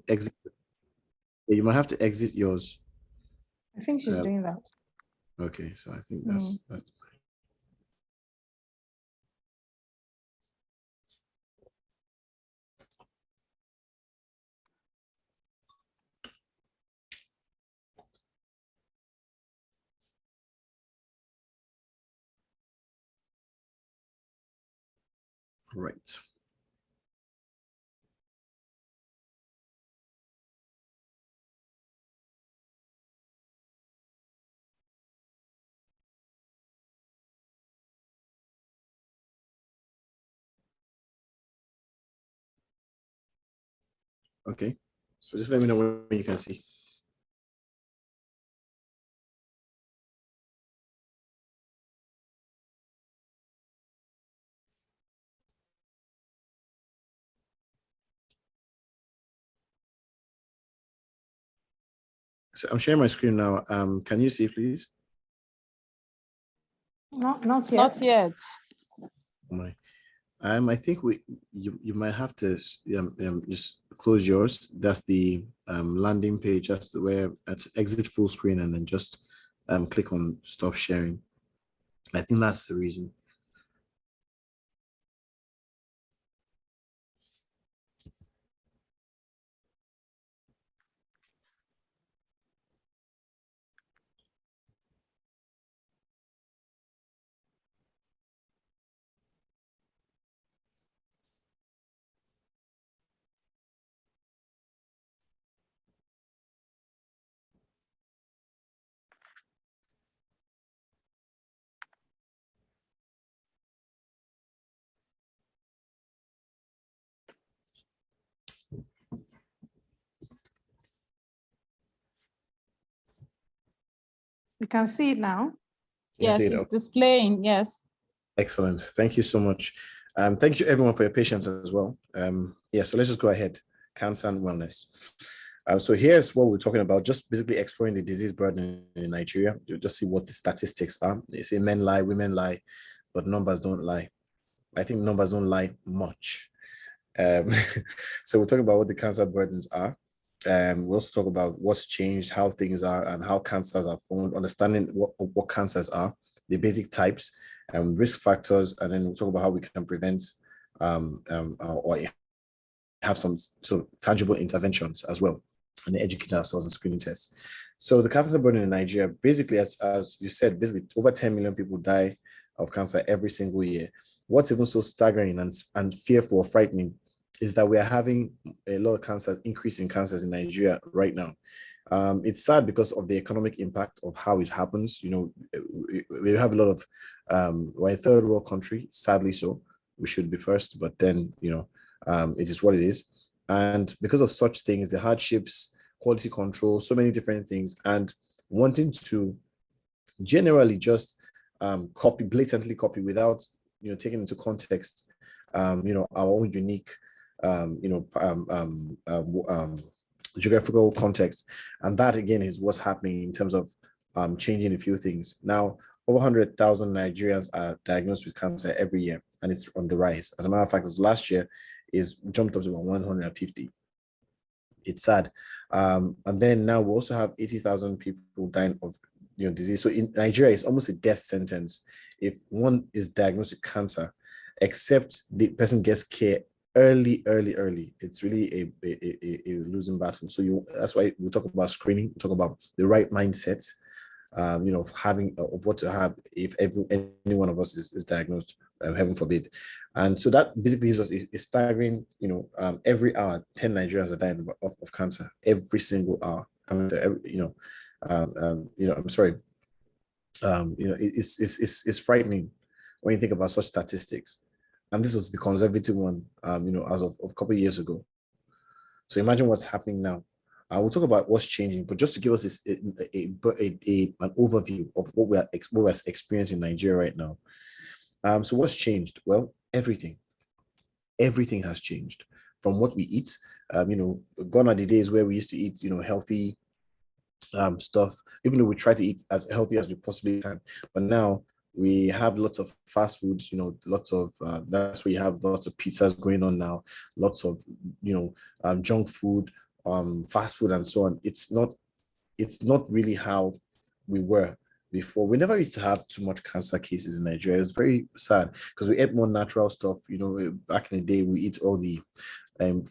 exit. You might have to exit yours. I think she's doing that. Okay, so I think that's right. Okay, so just let me know when you can see. So I'm sharing my screen now. Can you see, please? Not yet. Not yet. My, I think you might have to just close yours. That's the landing page. That's where exit full screen and then just click on stop sharing. I think that's the reason. You can see it now. Yes, it's displaying. Yes. Excellent. Thank you so much. Thank you everyone for your patience as well. Yeah, so let's just go ahead. Cancer and wellness. So here's what we're talking about, just basically exploring the disease burden in Nigeria. You just see what the statistics are. They say men lie, women lie, but numbers don't lie. I think numbers don't lie much. So we'll talk about what the cancer burdens are. We'll also talk about what's changed, how things are, and how cancers are formed, understanding what cancers are, the basic types, risk factors, and then we'll talk about how we can prevent or have some sort of tangible interventions as well, and educate ourselves in screening tests. So the cancer burden in Nigeria, basically, as you said, basically over 10 million people die of cancer every single year. What's even so staggering and fearful or frightening is that we are having a lot of cancers, increasing cancers in Nigeria right now. It's sad because of the economic impact of how it happens. We have a lot of, we're a third world country, sadly so. We should be first, but then, it is what it is. And because of such things, the hardships, quality control, so many different things, and wanting to generally just blatantly copy without, taking into context, our own unique geographical context. And that again is what's happening in terms of changing a few things. Now, over 100,000 Nigerians are diagnosed with cancer every year, and it's on the rise. As a matter of fact, last year is jumped up to about 150. It's sad. And then now we also have 80,000 people dying of disease. So in Nigeria, it's almost a death sentence if one is diagnosed with cancer, except the person gets care early. It's really a losing battle. So that's why we talk about screening, we talk about the right mindset, of having of what to have if any one of us is diagnosed, heaven forbid. And so that basically gives us a staggering, every hour 10 Nigerians are dying of cancer every single hour. I'm sorry. It's frightening when you think about such statistics. And this was the conservative one, as of a couple of years ago. So imagine what's happening now. We'll talk about what's changing, but just to give us an overview of what we're experiencing in Nigeria right now. So what's changed? Well, everything has changed from what we eat. Gone are the days where we used to eat, healthy stuff, even though we try to eat as healthy as we possibly can. But now We have lots of fast food, lots of that's where you have lots of pizzas going on now, lots of junk food, fast food, and so on. It's not really how we were before. We never used to have too much cancer cases in Nigeria. It's very sad because we ate more natural stuff. Back in the day, we eat all the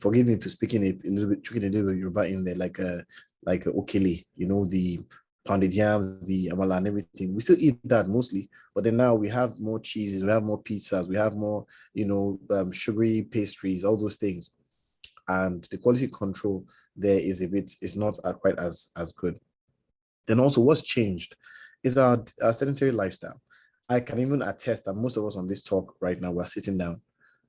forgive me for speaking a little bit, tricky a little bit Yoruba in there, like a okele, the pounded yam, the amala and everything. We still eat that mostly, but then now we have more cheeses, we have more pizzas, we have more, sugary pastries, all those things. And the quality control there is not quite as good. Then also what's changed is our sedentary lifestyle. I can even attest that most of us on this talk right now, we're sitting down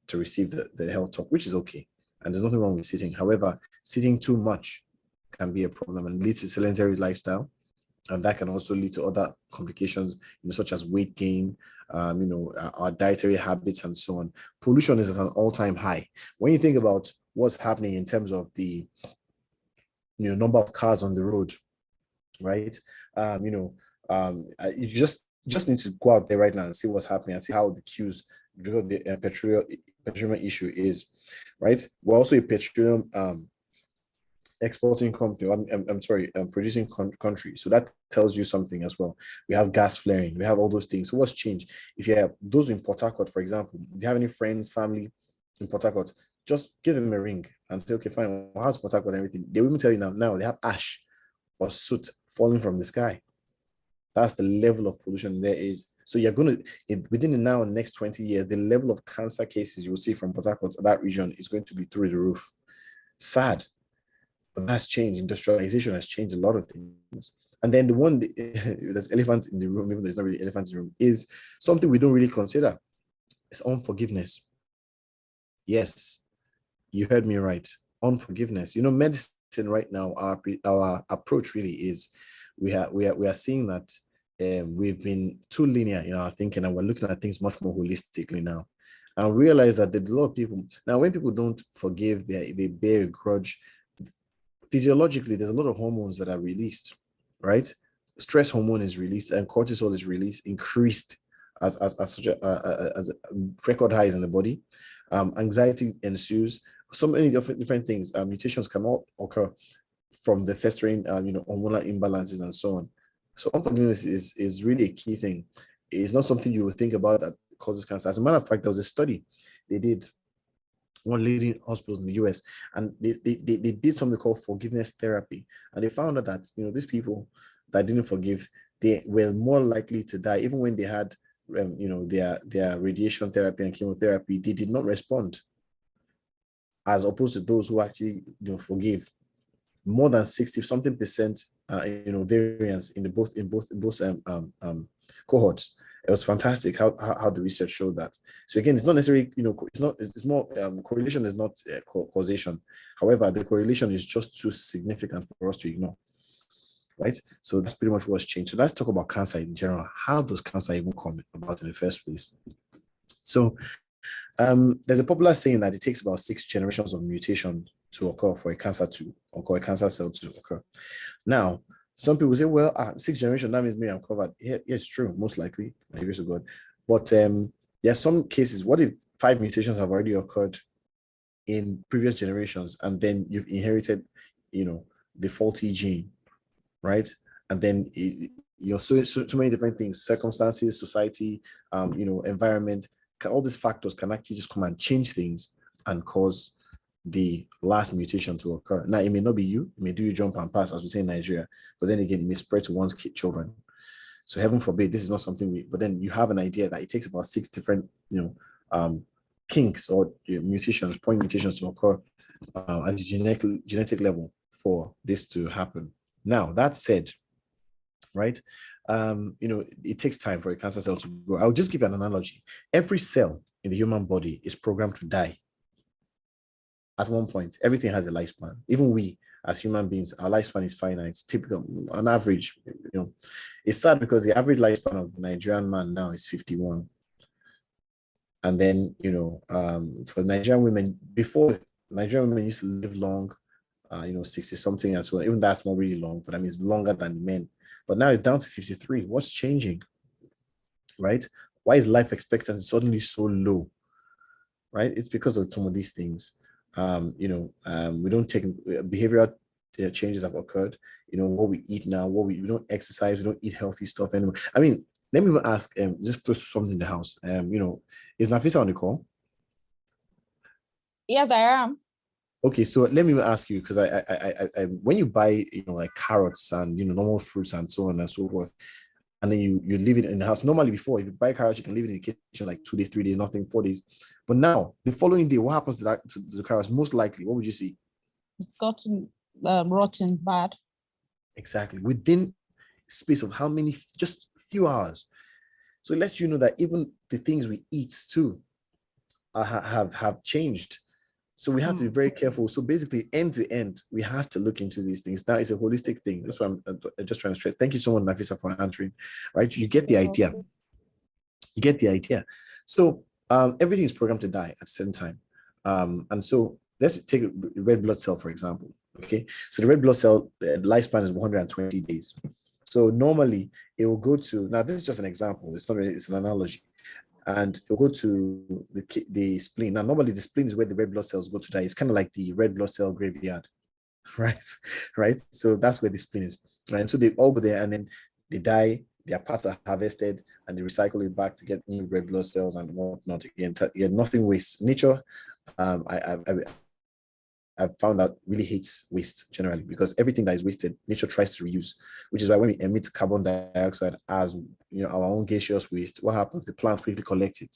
to receive the health talk, which is okay. And there's nothing wrong with sitting. However, sitting too much can be a problem and lead to sedentary lifestyle. And that can also lead to other complications, such as weight gain, our dietary habits and so on. Pollution is at an all-time high. When you think about what's happening in terms of the number of cars on the road, right? You just need to go out there right now and see what's happening and see how the queues, because the petroleum issue is, right? We're also a petroleum exporting company. I'm sorry, producing country. So that tells you something as well. We have gas flaring. We have all those things. So what's changed? If you have those in Port Harcourt, for example, if you have any friends, family in Port Harcourt, just give them a ring and say, okay, fine, how's Port Harcourt and everything? They will even tell you now they have ash or soot falling from the sky. That's the level of pollution there is. So you're going to, within the now and next 20 years, the level of cancer cases you will see from Port Harcourt, that region, is going to be through the roof. Sad. But that's changed. Industrialization has changed a lot of things. And then the one, there's elephant in the room, even though there's not really elephants in the room, is something we don't really consider. It's unforgiveness. Yes, you heard me right. Unforgiveness. Medicine right now, our approach really is, we are seeing that we've been too linear in our thinking, and we're looking at things much more holistically now. And realize that there's a lot of people now, when people don't forgive, they bear a grudge. Physiologically, there's a lot of hormones that are released, right? Stress hormone is released and cortisol is released, increased as such as record highs in the body. Anxiety ensues. So many different things. Mutations can all occur from the festering, hormonal imbalances and so on. So unforgiveness is really a key thing. It's not something you would think about that causes cancer. As a matter of fact, there was a study they did, one leading hospitals in the US, and they did something called forgiveness therapy. And they found out that, these people that didn't forgive, they were more likely to die, even when they had, their radiation therapy and chemotherapy, they did not respond, as opposed to those who actually, forgive. More than 60-something% variance in both cohorts. It was fantastic how the research showed that. So again, it's not necessarily, it's more correlation is not causation. However, the correlation is just too significant for us to ignore, right? So that's pretty much what's changed. So let's talk about cancer in general. How does cancer even come about in the first place? So there's a popular saying that it takes about 6 generations of mutation to occur for a cancer cell to occur. Now, some people say, well, 6 generations, that means me, I'm covered. Yeah, it's true, most likely, by the grace of God. But there are some cases, what if 5 mutations have already occurred in previous generations, and then you've inherited, the faulty gene, right? And then, so many different things, circumstances, society, environment, all these factors can actually just come and change things and cause the last mutation to occur. Now, it may not be you, it may do you jump and pass, as we say in Nigeria, but then again, it may spread to one's children. So heaven forbid, this is not something but then you have an idea that it takes about 6 different, kinks or mutations, point mutations to occur at the genetic level for this to happen. Now, that said, right, it takes time for a cancer cell to grow. I'll just give you an analogy. Every cell in the human body is programmed to die. At one point, everything has a lifespan. Even we, as human beings, our lifespan is finite. It's typical, on average. It's sad because the average lifespan of the Nigerian man now is 51. And then, for Nigerian women, before, Nigerian women used to live long, 60 something and so on. Even that's not really long, but I mean, it's longer than men. But now it's down to 53. What's changing? right? Why is life expectancy suddenly so low, right? It's because of some of these things. We don't take behavioral changes have occurred. What we eat now, we don't exercise, we don't eat healthy stuff anymore. I mean, let me even ask, just close to something in the house. Is Nafisa on the call? Yes, I am. Okay, so let me ask you, because I when you buy, like carrots and normal fruits and so on and so forth, and then you leave it in the house. Normally, before, if you buy carrots, you can leave it in the kitchen like 2 days, 3 days, nothing, 4 days. But now, the following day, what happens to the carrots? Most likely, what would you see? It's gotten rotten, bad. Exactly, within space of how many? Just a few hours. So it lets you know that even the things we eat too have changed. So we have to be very careful. So basically, end to end, we have to look into these things. Now it's a holistic thing. That's what I'm just trying to stress. Thank you so much, Nafisa, for answering. Right, you get the idea. You get the idea. So everything is programmed to die at the same time. And so let's take a red blood cell, for example. Okay, so the red blood cell lifespan is 120 days. So normally it will go to, now this is just an example. It's not really, it's an analogy. And it'll go to the spleen. Now, normally the spleen is where the red blood cells go to die. It's kind of like the red blood cell graveyard, right? Right. So that's where the spleen is. And so they all go there and then they die. Their parts are harvested and they recycle it back to get new red blood cells and whatnot. Again, nothing wastes. Nature, I've found out, really hates waste generally, because everything that is wasted, nature tries to reuse, which is why when we emit carbon dioxide as our own gaseous waste, what happens? The plant quickly collects it.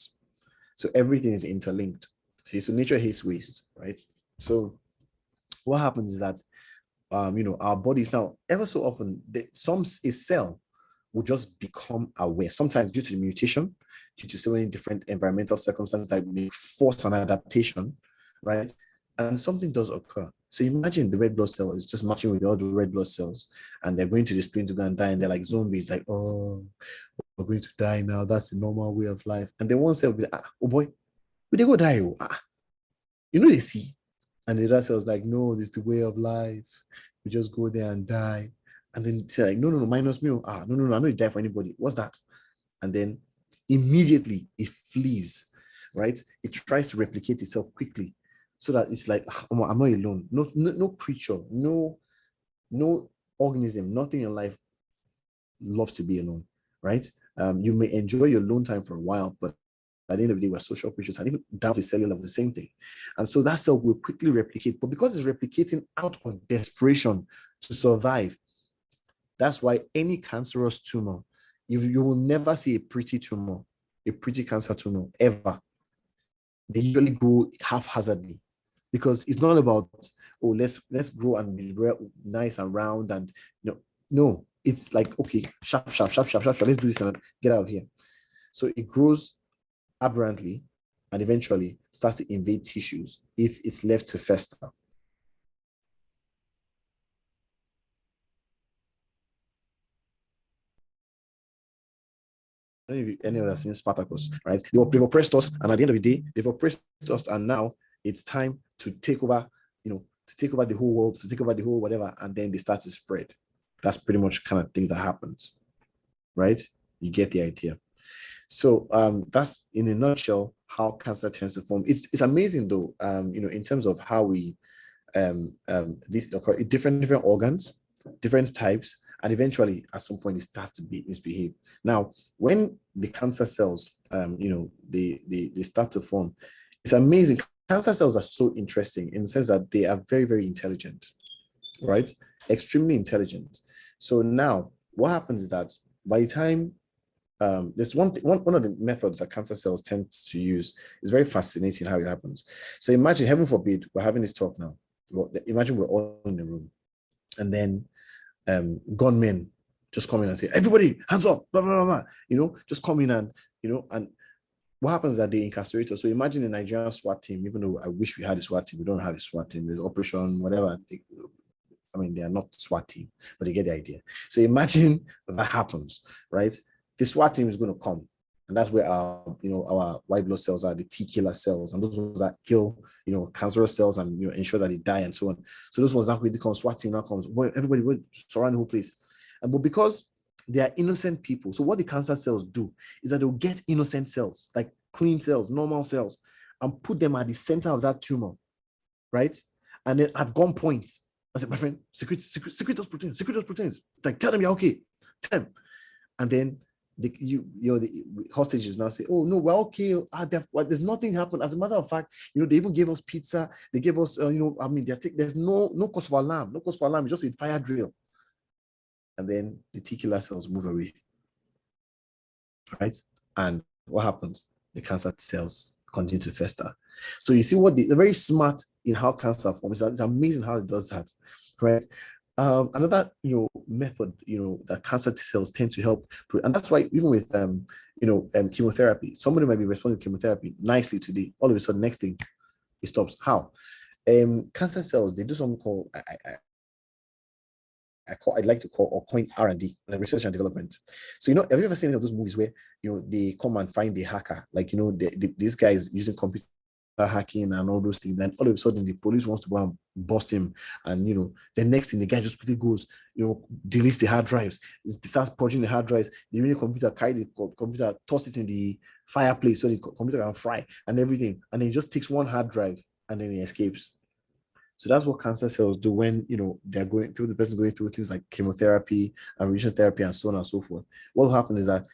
So everything is interlinked. See, so nature hates waste, right? So what happens is that our bodies now, ever so often, a cell will just become aware, sometimes due to the mutation, due to so many different environmental circumstances that may force an adaptation, right? And something does occur. So imagine the red blood cell is just matching with all the red blood cells, and they're going to the spleen to go and die, and they're like zombies, like, oh, we're going to die now. That's the normal way of life. And then one cell will be like, oh boy, we they go die. They see. And the other cell's like, no, this is the way of life. We just go there and die. And then it's like, no, minus me. No, I don't die for anybody. What's that? And then immediately it flees, right? It tries to replicate itself quickly, so that it's like, I'm not alone. No creature, no organism, nothing in life loves to be alone, right? You may enjoy your alone time for a while, but at the end of the day, we're social creatures, and even down to cellular level, the same thing. And so that cell will quickly replicate, but because it's replicating out of desperation to survive, that's why any cancerous tumor, you will never see a pretty tumor, a pretty cancer tumor, ever. They usually grow haphazardly, because it's not about, oh, let's grow and be nice and round, and no, it's like, okay, sharp, let's do this and get out of here. So it grows aberrantly and eventually starts to invade tissues if it's left to fester. Any of us seen Spartacus, right? They've oppressed us, and at the end of the day, they've oppressed us, and now it's time to take over, to take over the whole world, to take over the whole whatever, and then they start to spread. That's pretty much kind of things that happens, right? You get the idea. So that's in a nutshell how cancer tends to form. It's amazing though, in terms of how we these occur in different organs, different types, and eventually at some point it starts to misbehave. Now, when the cancer cells, they start to form, it's amazing. Cancer cells are so interesting in the sense that they are very, very intelligent, right? Extremely intelligent. So now what happens is that by the time there's one of the methods that cancer cells tend to use is very fascinating how it happens. So imagine, heaven forbid, we're having this talk now. Well, imagine we're all in the room, and then gunmen just come in and say, everybody, hands up, blah, blah, blah, blah. Just come in and, and what happens is that they incarcerate us. So imagine the Nigerian SWAT team, even though I wish we had a SWAT team, we don't have a SWAT team. There's operation, whatever. They are not SWAT team, but they get the idea. So imagine that happens, right? The SWAT team is going to come, and that's where our white blood cells are, the T killer cells, and those ones that kill, cancerous cells and ensure that they die and so on. So those ones that will become SWAT team now comes. Well, everybody will surround the whole place, but because They are innocent people. So what the cancer cells do is that they'll get innocent cells, like clean cells, normal cells, and put them at the center of that tumor, right? And then at gunpoint, I said, my friend, secret those proteins, secret those proteins. Like, tell them you're okay. Tell them. And then the hostages now say, oh no, we're okay. There's nothing happened. As a matter of fact, they even gave us pizza. They gave us, there's no cause for alarm. No cause for alarm. It's just a fire drill. And then the T killer cells move away, right? And what happens? The cancer cells continue to fester. So you see they're very smart in how cancer forms. It's amazing how it does that, right? Another method that cancer cells tend to help, and that's why even with chemotherapy, somebody might be responding to chemotherapy nicely today, all of a sudden next thing it stops. How? Cancer cells, they do something called I'd like to call or coin R&D, research and development. So have you ever seen any of those movies where they come and find the hacker, like these guys using computer hacking and all those things, and all of a sudden the police wants to go and bust him, and the next thing the guy just quickly goes, deletes the hard drives, starts purging the hard drives, the real computer, carry the computer, toss it in the fireplace so the computer can fry and everything, and then he just takes one hard drive and then he escapes. So that's what cancer cells do when the person going through things like chemotherapy and radiation therapy and so on and so forth. What will happen is that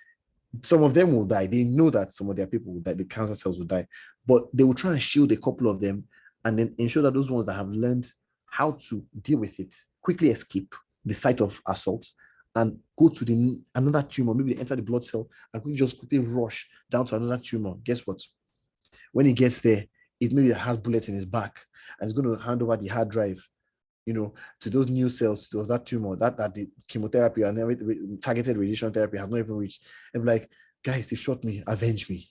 some of them will die. They know that some of their people will die, the cancer cells will die, but they will try and shield a couple of them and then ensure that those ones that have learned how to deal with it quickly escape the site of assault and go to another tumor. Maybe they enter the blood cell and quickly rush down to another tumor. Guess what? When he gets there, it maybe has bullets in his back and it's going to hand over the hard drive, to those new cells, to that tumor, that the chemotherapy and everything, targeted radiation therapy has not even reached. And be like, guys, they shot me, avenge me.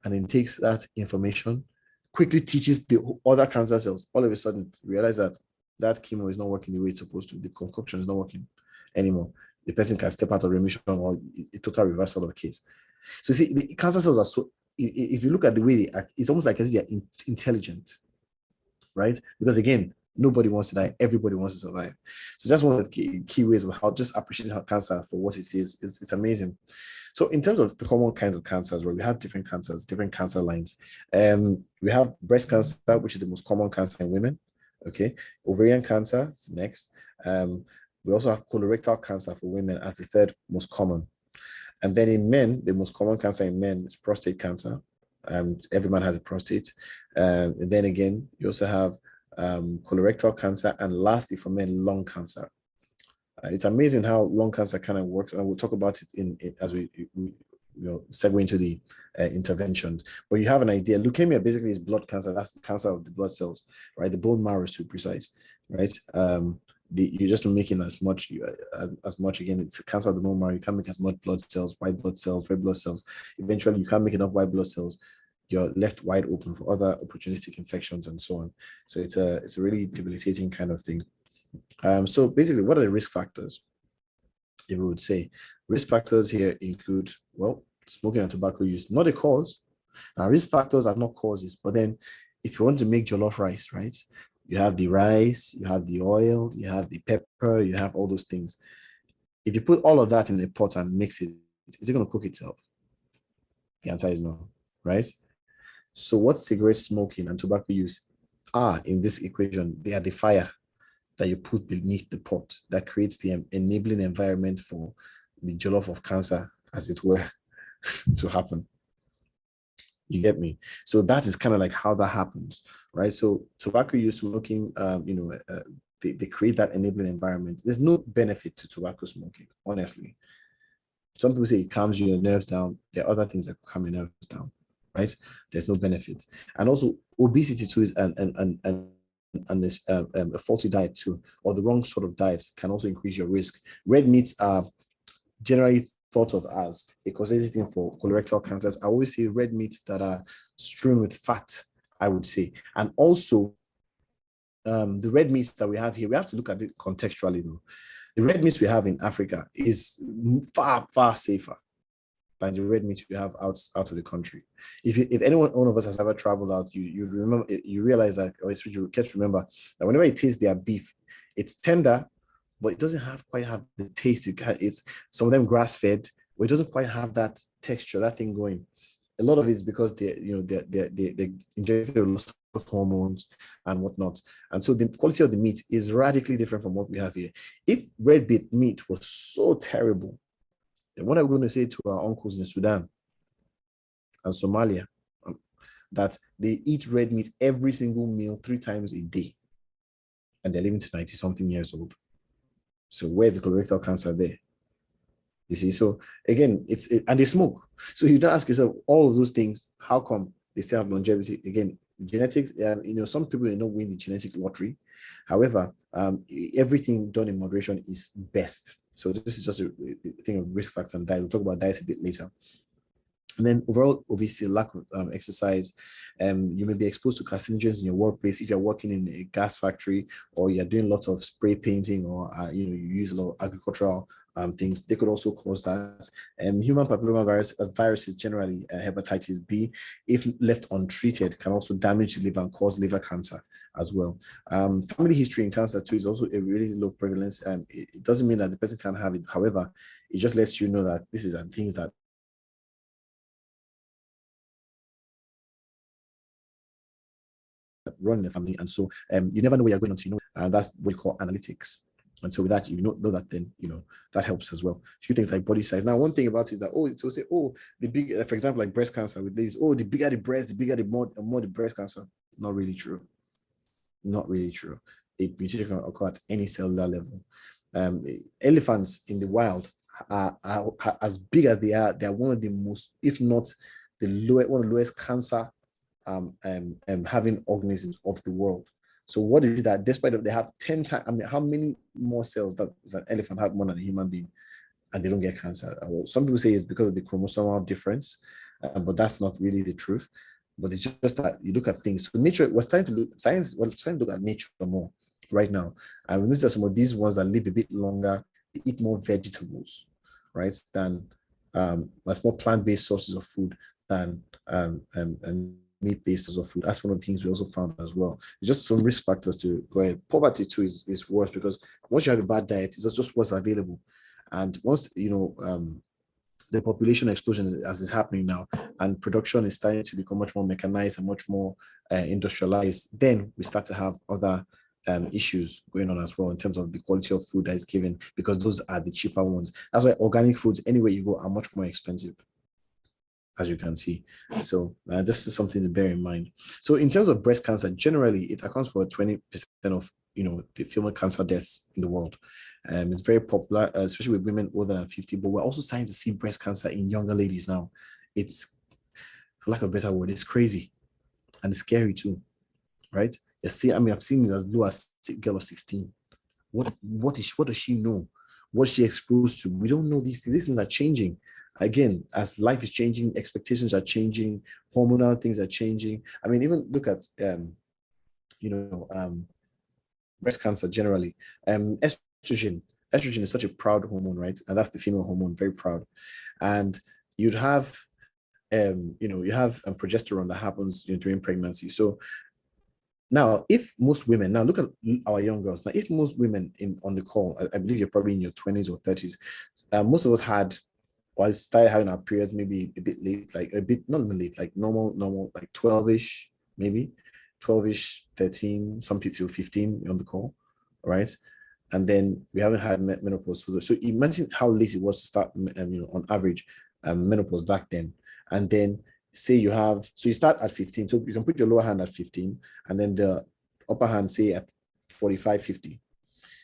And then takes that information, quickly teaches the other cancer cells. All of a sudden, realize that chemo is not working the way it's supposed to. The concoction is not working anymore. The person can step out of remission or a total reversal of the case. So see, the cancer cells are so, if you look at the way they act, it's almost like they're intelligent, right? Because again, nobody wants to die. Everybody wants to survive. So that's one of the key ways of how just appreciating how cancer for what it is. It's amazing. So in terms of the common kinds of cancers, where we have different cancers, different cancer lines. We have breast cancer, which is the most common cancer in women. Okay, ovarian cancer is next. We also have colorectal cancer for women as the third most common. And then in men, the most common cancer in men is prostate cancer. Every man has a prostate. And then again, you also have colorectal cancer, and lastly for men, lung cancer. It's amazing how lung cancer kind of works, and we'll talk about it as we segue into the interventions. But you have an idea. Leukemia basically is blood cancer. That's the cancer of the blood cells, right? The bone marrow is to be precise, right? You're just making as much again. It's a cancer of the bone marrow. You can't make as much blood cells, white blood cells, red blood cells. Eventually, you can't make enough white blood cells. You're left wide open for other opportunistic infections and so on. So it's a really debilitating kind of thing. So basically, what are the risk factors? If we would say risk factors here include, well, smoking and tobacco use, not a cause. Now, risk factors are not causes, but then if you want to make jollof rice, right? You have the rice, you have the oil, you have the pepper, you have all those things. If you put all of that in a pot and mix it, is it going to cook itself? The answer is no, right? So what cigarette smoking and tobacco use are in this equation? They are the fire that you put beneath the pot that creates the enabling environment for the jollof of cancer, as it were, to happen. You get me? So that is kind of like how that happens, right? So tobacco use, smoking, they create that enabling environment. There's no benefit to tobacco smoking, honestly. Some people say it calms your nerves down. There are other things that calm your nerves down, right? There's no benefit. And also obesity too is and this a faulty diet too, or the wrong sort of diet can also increase your risk. Red meats are generally thought of as a causative thing for colorectal cancers. I always say red meats that are strewn with fat, I would say. And also the red meats that we have here, we have to look at it contextually though. The red meats we have in Africa is far, far safer than the red meat we have out of the country. If one of us has ever traveled out, you realize that, or you catch remember that whenever you taste their beef, it's tender, but it doesn't quite have the taste. It's some of them grass fed, but it doesn't quite have that texture, that thing going. A lot of it is because they injected a lot of hormones and whatnot, and so the quality of the meat is radically different from what we have here. If red meat was so terrible, then what are we going to say to our uncles in Sudan and Somalia, that they eat red meat every single meal 3 times a day, and they're living to 90 something years old? So where's the colorectal cancer there? You see, so again, and they smoke. So you don't ask yourself all of those things, how come they still have longevity? Again, genetics, some people not win the genetic lottery. However, everything done in moderation is best. So this is just a thing of risk factor and diet. We'll talk about diet a bit later. And then overall obesity, lack of exercise, you may be exposed to carcinogens in your workplace if you're working in a gas factory, or you're doing lots of spray painting, or you use a lot of agricultural things. They could also cause that. Human papillomavirus, as viruses generally, hepatitis B, if left untreated, can also damage the liver and cause liver cancer as well. Family history in cancer too is also a really low prevalence. It doesn't mean that the person can't have it. However, it just lets you know that this is things that run in the family, and so you never know where you're going until you know, and that's what we call analytics. And so with that, you know that, then that helps as well. A few things like body size. Now, one thing about it is that it will say, the big, for example, like breast cancer with ladies, the bigger the breast, the bigger the more the breast cancer. Not really true. Not really true. A mutation can occur at any cellular level. Elephants in the wild are as big as they are. They are one of the most, if not one of the lowest cancer having organisms of the world. So what is it that despite that they have 10 times, how many more cells that an elephant have more than a human being, and they don't get cancer? Some people say it's because of the chromosomal difference, but that's not really the truth. But it's just that you look at things. So science was trying to look at nature more right now. And when this is some of these ones that live a bit longer, they eat more vegetables, right? Than that's more plant-based sources of food than meat-based sources of food. That's one of the things we also found as well. It's just some risk factors to go ahead. Poverty too is worse, because once you have a bad diet, it's just what's available. And once the population explosion as is happening now, and production is starting to become much more mechanized and much more industrialized, then we start to have other issues going on as well in terms of the quality of food that is given, because those are the cheaper ones. That's why organic foods, anywhere you go, are much more expensive, as you can see. So this is something to bear in mind. So in terms of breast cancer, generally it accounts for 20% of the female cancer deaths in the world. It's very popular, especially with women older than 50, but we're also starting to see breast cancer in younger ladies now. It's, for lack of a better word, it's crazy and it's scary too, right? I've seen it as low as a girl of 16. What does she know? What's she exposed to? We don't know these things. These things are changing. Again, as life is changing, expectations are changing, hormonal things are changing. Even look at breast cancer generally. Estrogen is such a proud hormone, right? And that's the female hormone, very proud. And you'd have progesterone that happens during pregnancy. So now, if most women, now look at our young girls. Now, if most women on the call, I believe you're probably in your 20s or 30s, most of us started having our periods maybe a bit late, like a bit, not even late, like normal, like 12-ish, maybe 12-ish, 13, some people 15 on the call, right? And then we haven't had menopause. So imagine how late it was to start, on average, menopause back then. And then say you start at 15. So you can put your lower hand at 15 and then the upper hand, say at 45, 50.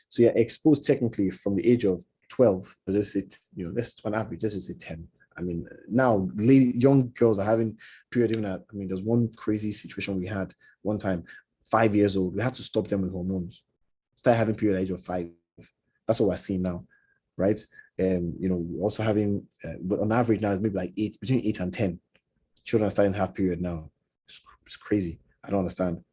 So you're exposed technically from the age of 12, let's say, let's on average, let's just say 10. Now young girls are having period even at, there's one crazy situation we had one time, 5 years old. We had to stop them with hormones. Start having period at the age of 5. That's what we're seeing now, right? Also having, but on average now, it's maybe like between 8 and 10. Children are starting to have period now. It's crazy. I don't understand.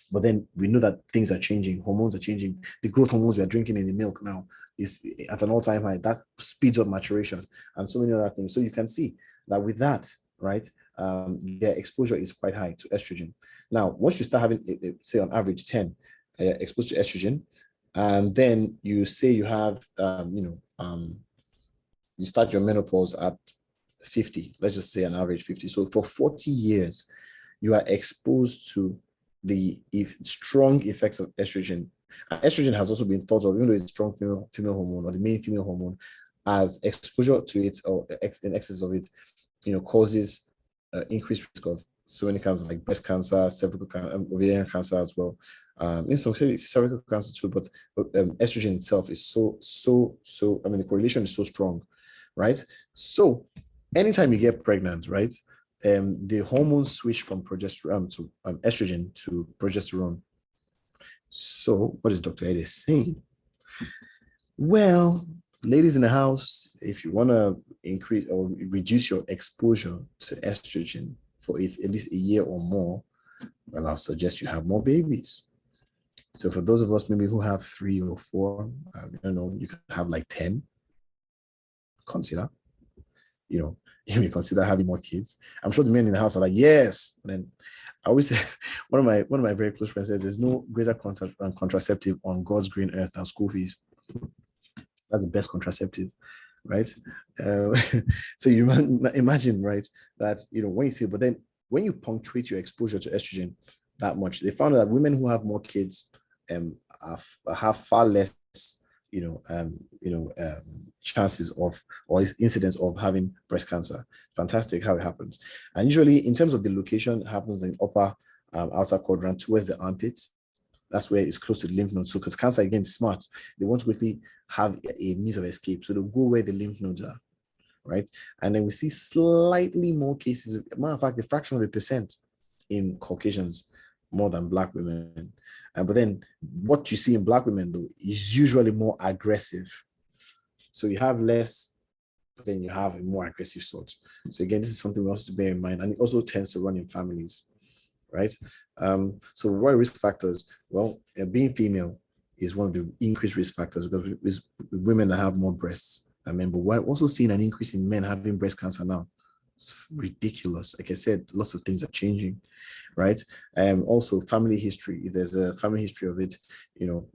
But then we know that things are changing. Hormones are changing. The growth hormones we are drinking in the milk now is at an all-time high. That speeds up maturation and so many other things. So you can see that with that, right, their exposure is quite high to estrogen. Now, once you start having, say on average 10 exposed to estrogen, and then you say you have, you start your menopause at 50, let's just say an average 50. So for 40 years, you are exposed to the strong effects of estrogen. And estrogen has also been thought of, even though it's a strong female hormone or the main female hormone, as exposure to it or in excess of it, causes increased risk of so many cancers like breast cancer, cervical cancer, ovarian cancer as well. In some cases, cervical cancer too, but estrogen itself is so. I mean, the correlation is so strong, right? So, anytime you get pregnant, right, the hormones switch from progesterone to estrogen to progesterone. So, what is Dr. Eddie saying? Well, ladies in the house, if you want to increase or reduce your exposure to estrogen for at least a year or more, well, I'll suggest you have more babies. So for those of us maybe who have 3 or 4, you can have like 10. Consider, if you consider having more kids. I'm sure the men in the house are like, yes. And then I always say, one of my very close friends says, there's no greater contraceptive on God's green earth than school fees. That's the best contraceptive, right? So you imagine, right, that, when you see, but then when you punctuate your exposure to estrogen that much, they found that women who have more kids have far less, chances of or incidence of having breast cancer. Fantastic how it happens. And usually in terms of the location, it happens in upper outer quadrant towards the armpits. That's where it's close to the lymph nodes. So because cancer, again, is smart, they want to quickly have a means of escape. So they'll go where the lymph nodes are, right? And then we see slightly more cases, matter of fact, a fraction of a percent in Caucasians more than Black women. But then what you see in Black women, though, is usually more aggressive. So you have less, but then you have a more aggressive sort. So again, this is something we also to bear in mind. And it also tends to run in families, right? So what are risk factors? Well, being female is one of the increased risk factors because it's women that have more breasts than men. But we're also seeing an increase in men having breast cancer now. It's ridiculous. Like I said, lots of things are changing, right? Also family history. If there's a family history of it,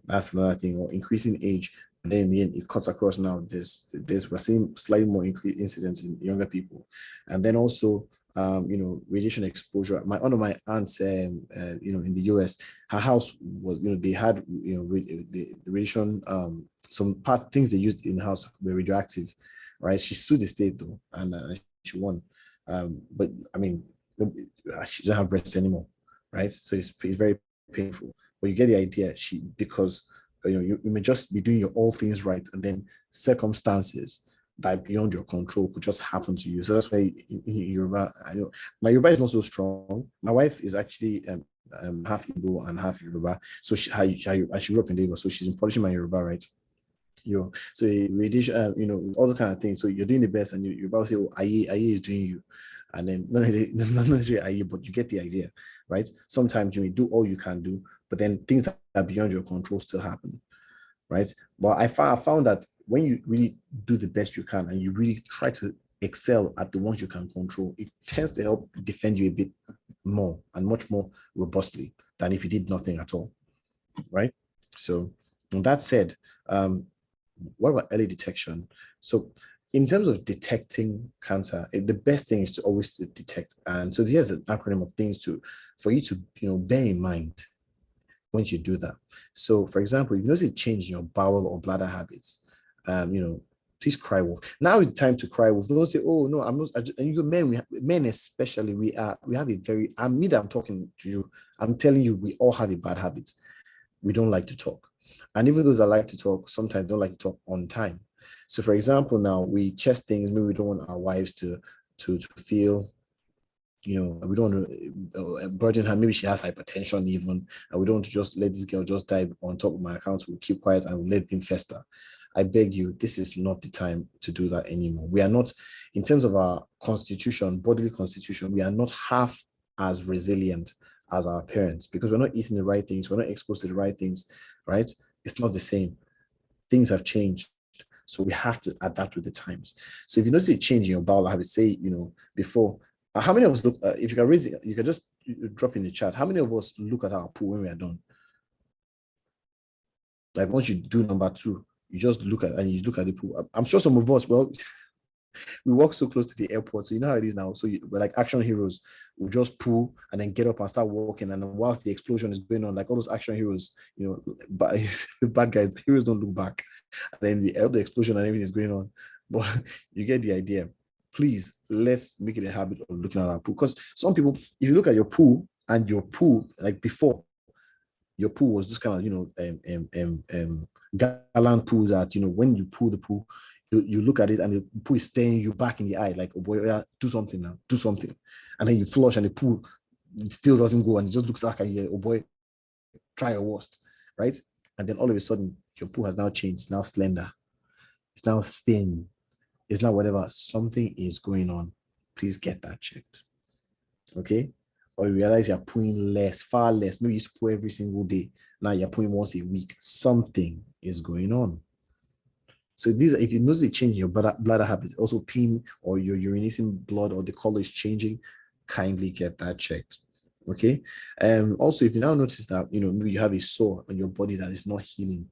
that's another thing. Or increasing age. And then in the end, it cuts across now. We're seeing slightly more increased incidence in younger people. And then also radiation exposure. One of my aunts, in the US, her house was, they had, the radiation, some things they used in the house were radioactive, right? She sued the state though, and she won. But I mean, she doesn't have breasts anymore, right? So it's very painful. But you get the idea. Because you may just be doing your all things right, and then circumstances that beyond your control could just happen to you. So that's why in Yoruba, my Yoruba is not so strong. My wife is actually half Igbo and half Yoruba. So she grew up in Lagos, so she's polishing my Yoruba, right? So radiation, all the kind of things. So you're doing the best, and you're about to say, "Oh, Aye is doing you," and then not necessarily Aye, but you get the idea, right? Sometimes you may do all you can do, but then things that are beyond your control still happen, right? But I found that when you really do the best you can and you really try to excel at the ones you can control, it tends to help defend you a bit more and much more robustly than if you did nothing at all, right? So, that said, what about early detection? So in terms of detecting cancer, the best thing is to always detect. And so here's an acronym of things for you to bear in mind once you do that. So for example, if you notice a change in your bowel or bladder habits, please cry wolf. Now is the time to cry wolf. Don't say, oh no, I'm not. And men especially, we have a very, I'm talking to you, I'm telling you, we all have a bad habit. We don't like to talk. And even those that like to talk, sometimes don't like to talk on time. So for example, now we chest things, maybe we don't want our wives to feel, we don't want to burden her. Maybe she has hypertension even, and we don't want to just let this girl just die on top of my account. We'll keep quiet and we'll let them fester. I beg you, this is not the time to do that anymore. We are not, in terms of our constitution, bodily constitution, we are not half as resilient as our parents because we're not eating the right things, we're not exposed to the right things, right? It's not the same. Things have changed. So we have to adapt with the times. So if you notice a change in your bowel habit, say, before, how many of us look, if you can raise it, you can just drop in the chat. How many of us look at our pool when we are done? Like once you do number 2, you just look at the pool. I'm sure some of us, well, we walk so close to the airport, so you know how it is now. So we're like action heroes. We just pull and then get up and start walking. And then whilst the explosion is going on, like all those action heroes, but the bad guys, the heroes don't look back. And then the explosion and everything is going on. But you get the idea. Please, let's make it a habit of looking at our pool. Because some people, if you look at your pool and your pool, like before, your pool was just kind of, gallant pool that, when you pull the pool, you look at it and the pool is staring you back in the eye, like, oh boy, yeah, do something now, do something. And then you flush and the pool still doesn't go and it just looks like, oh boy, try your worst, right? And then all of a sudden, your pool has now changed. It's now slender. It's now thin. It's now whatever. Something is going on. Please get that checked. Okay? Or you realize you're pulling less, far less. Maybe you used to pull every single day. Now you're pulling once a week. Something is going on. So if you notice a change in your bladder habits, also peeing or you're urinating blood or the color is changing, kindly get that checked. Okay. Also, if you now notice that, maybe you have a sore on your body that is not healing,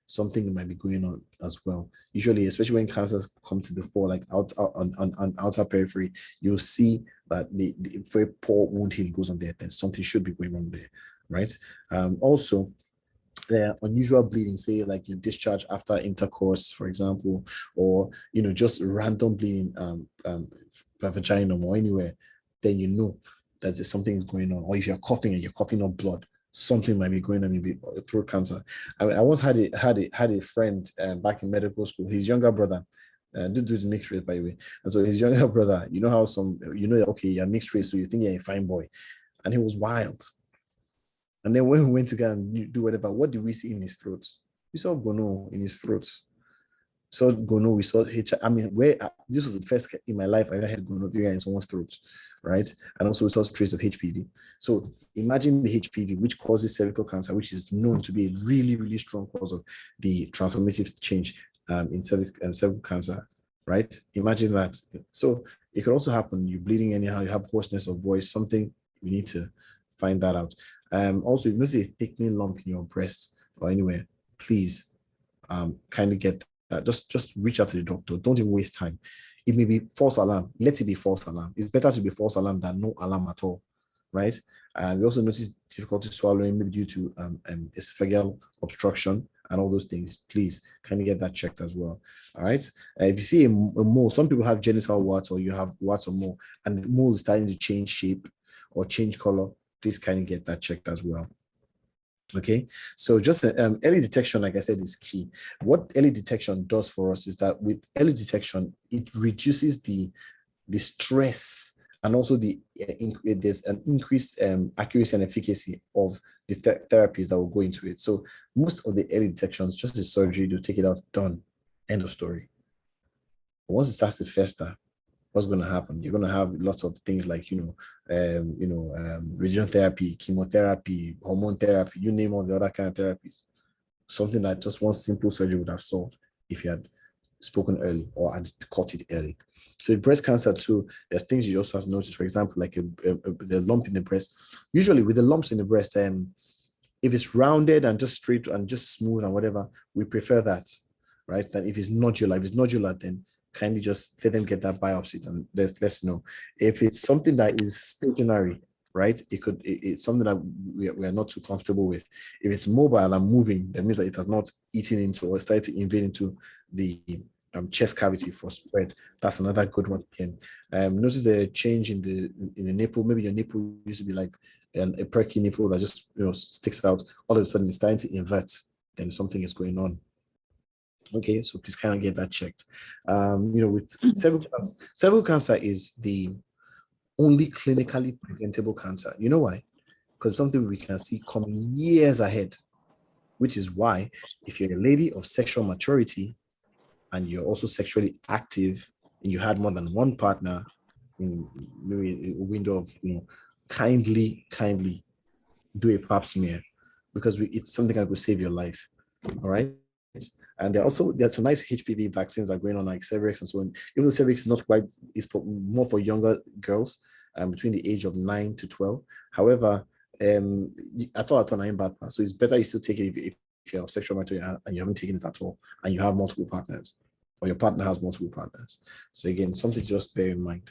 something might be going on as well. Usually, especially when cancers come to the fore, like on outer periphery, you'll see that the very poor wound healing goes on there. Then something should be going on there, right? Also, unusual bleeding, say like you discharge after intercourse, for example, or just random bleeding by vagina or anywhere, then you know that there's something going on. Or if you're coughing and you're coughing up blood, something might be going on, maybe throat cancer. I once had a friend back in medical school. His younger brother, did do the mixed race, by the way. And so his younger brother, how okay, you're mixed race, so you think you're a fine boy, and he was wild. And then when we went to go and do whatever, what did we see in his throat? We saw gono in his throat. So gono, we saw HIV. I mean, this was the first in my life I ever had gonorrhea in someone's throat, right? And also we saw traces of HPV. So imagine the HPV, which causes cervical cancer, which is known to be a really, really strong cause of the transformative change in cervical cancer, right? Imagine that. So it could also happen. You're bleeding anyhow. You have hoarseness of voice. Something you need to find that out. Also, if you notice a thickening lump in your breast or anywhere, please kindly get that. Just reach out to the doctor. Don't even waste time. It may be false alarm. Let it be false alarm. It's better to be false alarm than no alarm at all, right? And we also notice difficulty swallowing, maybe due to esophageal obstruction and all those things. Please kindly get that checked as well. All right. If you see a mole, some people have genital warts, or you have warts or mole, and the mole is starting to change shape or change color, please kindly get that checked as well. Okay, so just early detection, like I said, is key. What early detection does for us is that with early detection, it reduces the stress, and also there's an increased accuracy and efficacy of the therapies that will go into it. So most of the early detections, just the surgery to take it out, done, end of story. But once it starts to fester, what's going to happen? You're going to have lots of things like, radiation therapy, chemotherapy, hormone therapy, you name all the other kind of therapies. Something that just one simple surgery would have solved if you had spoken early or had caught it early. So with breast cancer too, there's things you also have to notice. For example, like the lump in the breast. Usually with the lumps in the breast, if it's rounded and just straight and just smooth and whatever, we prefer that, right? Than if it's nodular, then kindly just let them get that biopsy and let's know. If it's something that is stationary, right, it's something that we are not too comfortable with. If it's mobile and moving, that means that it has not eaten into or started to invade into the chest cavity for spread. That's another good one. Again, notice the change in the nipple. Maybe your nipple used to be like a perky nipple that just sticks out. All of a sudden, it's starting to invert. Then something is going on. Okay, so please kind of get that checked. With cervical cancer is the only clinically preventable cancer. You know why? Because something we can see coming years ahead, which is why if you're a lady of sexual maturity and you're also sexually active and you had more than one partner in maybe a window of, kindly do a pap smear, because it's something that could save your life. All right. And there's some nice HPV vaccines that are going on, like Cervarix and so on. Even though Cervarix is not quite, it's more for younger girls between the age of 9 to 12. However, I thought I bad pass. So it's better you still take it if you're of sexual maturity and you haven't taken it at all, and you have multiple partners, or your partner has multiple partners. So again, something to just bear in mind.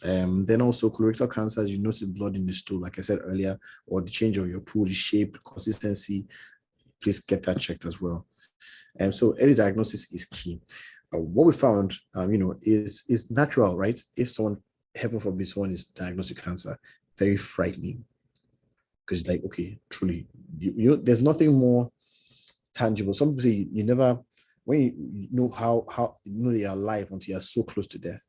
Then also colorectal cancers, you notice blood in the stool, like I said earlier, or the change of your pool, the shape, consistency, please get that checked as well. And so early diagnosis is key. What we found, is natural, right? If someone, heaven forbid, someone is diagnosed with cancer, very frightening. Because it's like, okay, truly, there's nothing more tangible. Some people say you never, when you know how you know they are alive until you are so close to death,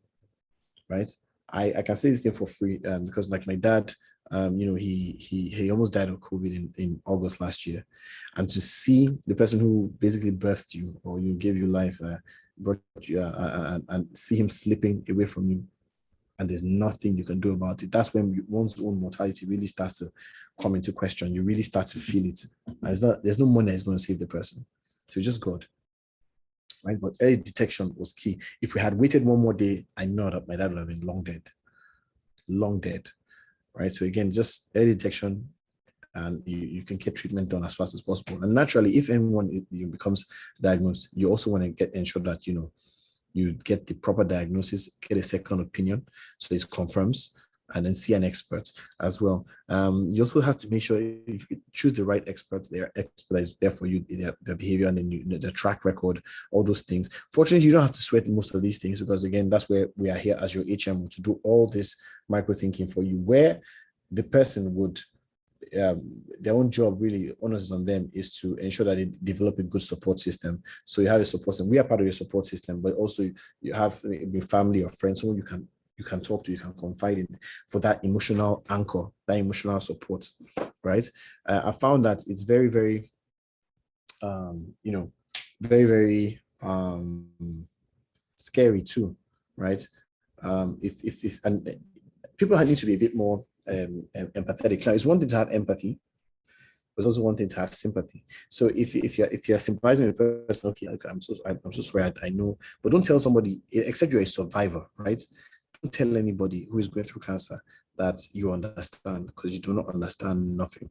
right? I can say this thing for free because like my dad, he almost died of COVID in August last year, and to see the person who basically birthed you or you gave you life, brought you and see him slipping away from you, and there's nothing you can do about it. That's when one's own mortality really starts to come into question. You really start to feel it. And there's no money that's going to save the person. So just God. Right? But early detection was key. If we had waited one more day, I know that my dad would have been long dead. Long dead. Right? So again, just early detection, and you can get treatment done as fast as possible. And naturally, if anyone becomes diagnosed, you also want to ensure that you get the proper diagnosis, get a second opinion, so it confirms, and then see an expert as well. You also have to make sure you choose the right expert. Their expert that is there for you, their behavior, and then the track record, all those things. Fortunately, you don't have to sweat most of these things, because again, that's where we are here as your HM to do all this micro thinking for you, where the person would, their own job really, onus on them, is to ensure that they develop a good support system. So you have a support system. We are part of your support system, but also you have a family or friends, someone you can talk to, you can confide in, for that emotional anchor, that emotional support, right? I found that it's very, very, very, very scary too, right? If and people need to be a bit more empathetic. Now, it's one thing to have empathy, but it's also one thing to have sympathy. So if you're sympathizing with the person, okay, I'm so sorry, I know, but don't tell somebody, except you're a survivor, right? Don't tell anybody who is going through cancer that you understand, because you do not understand nothing.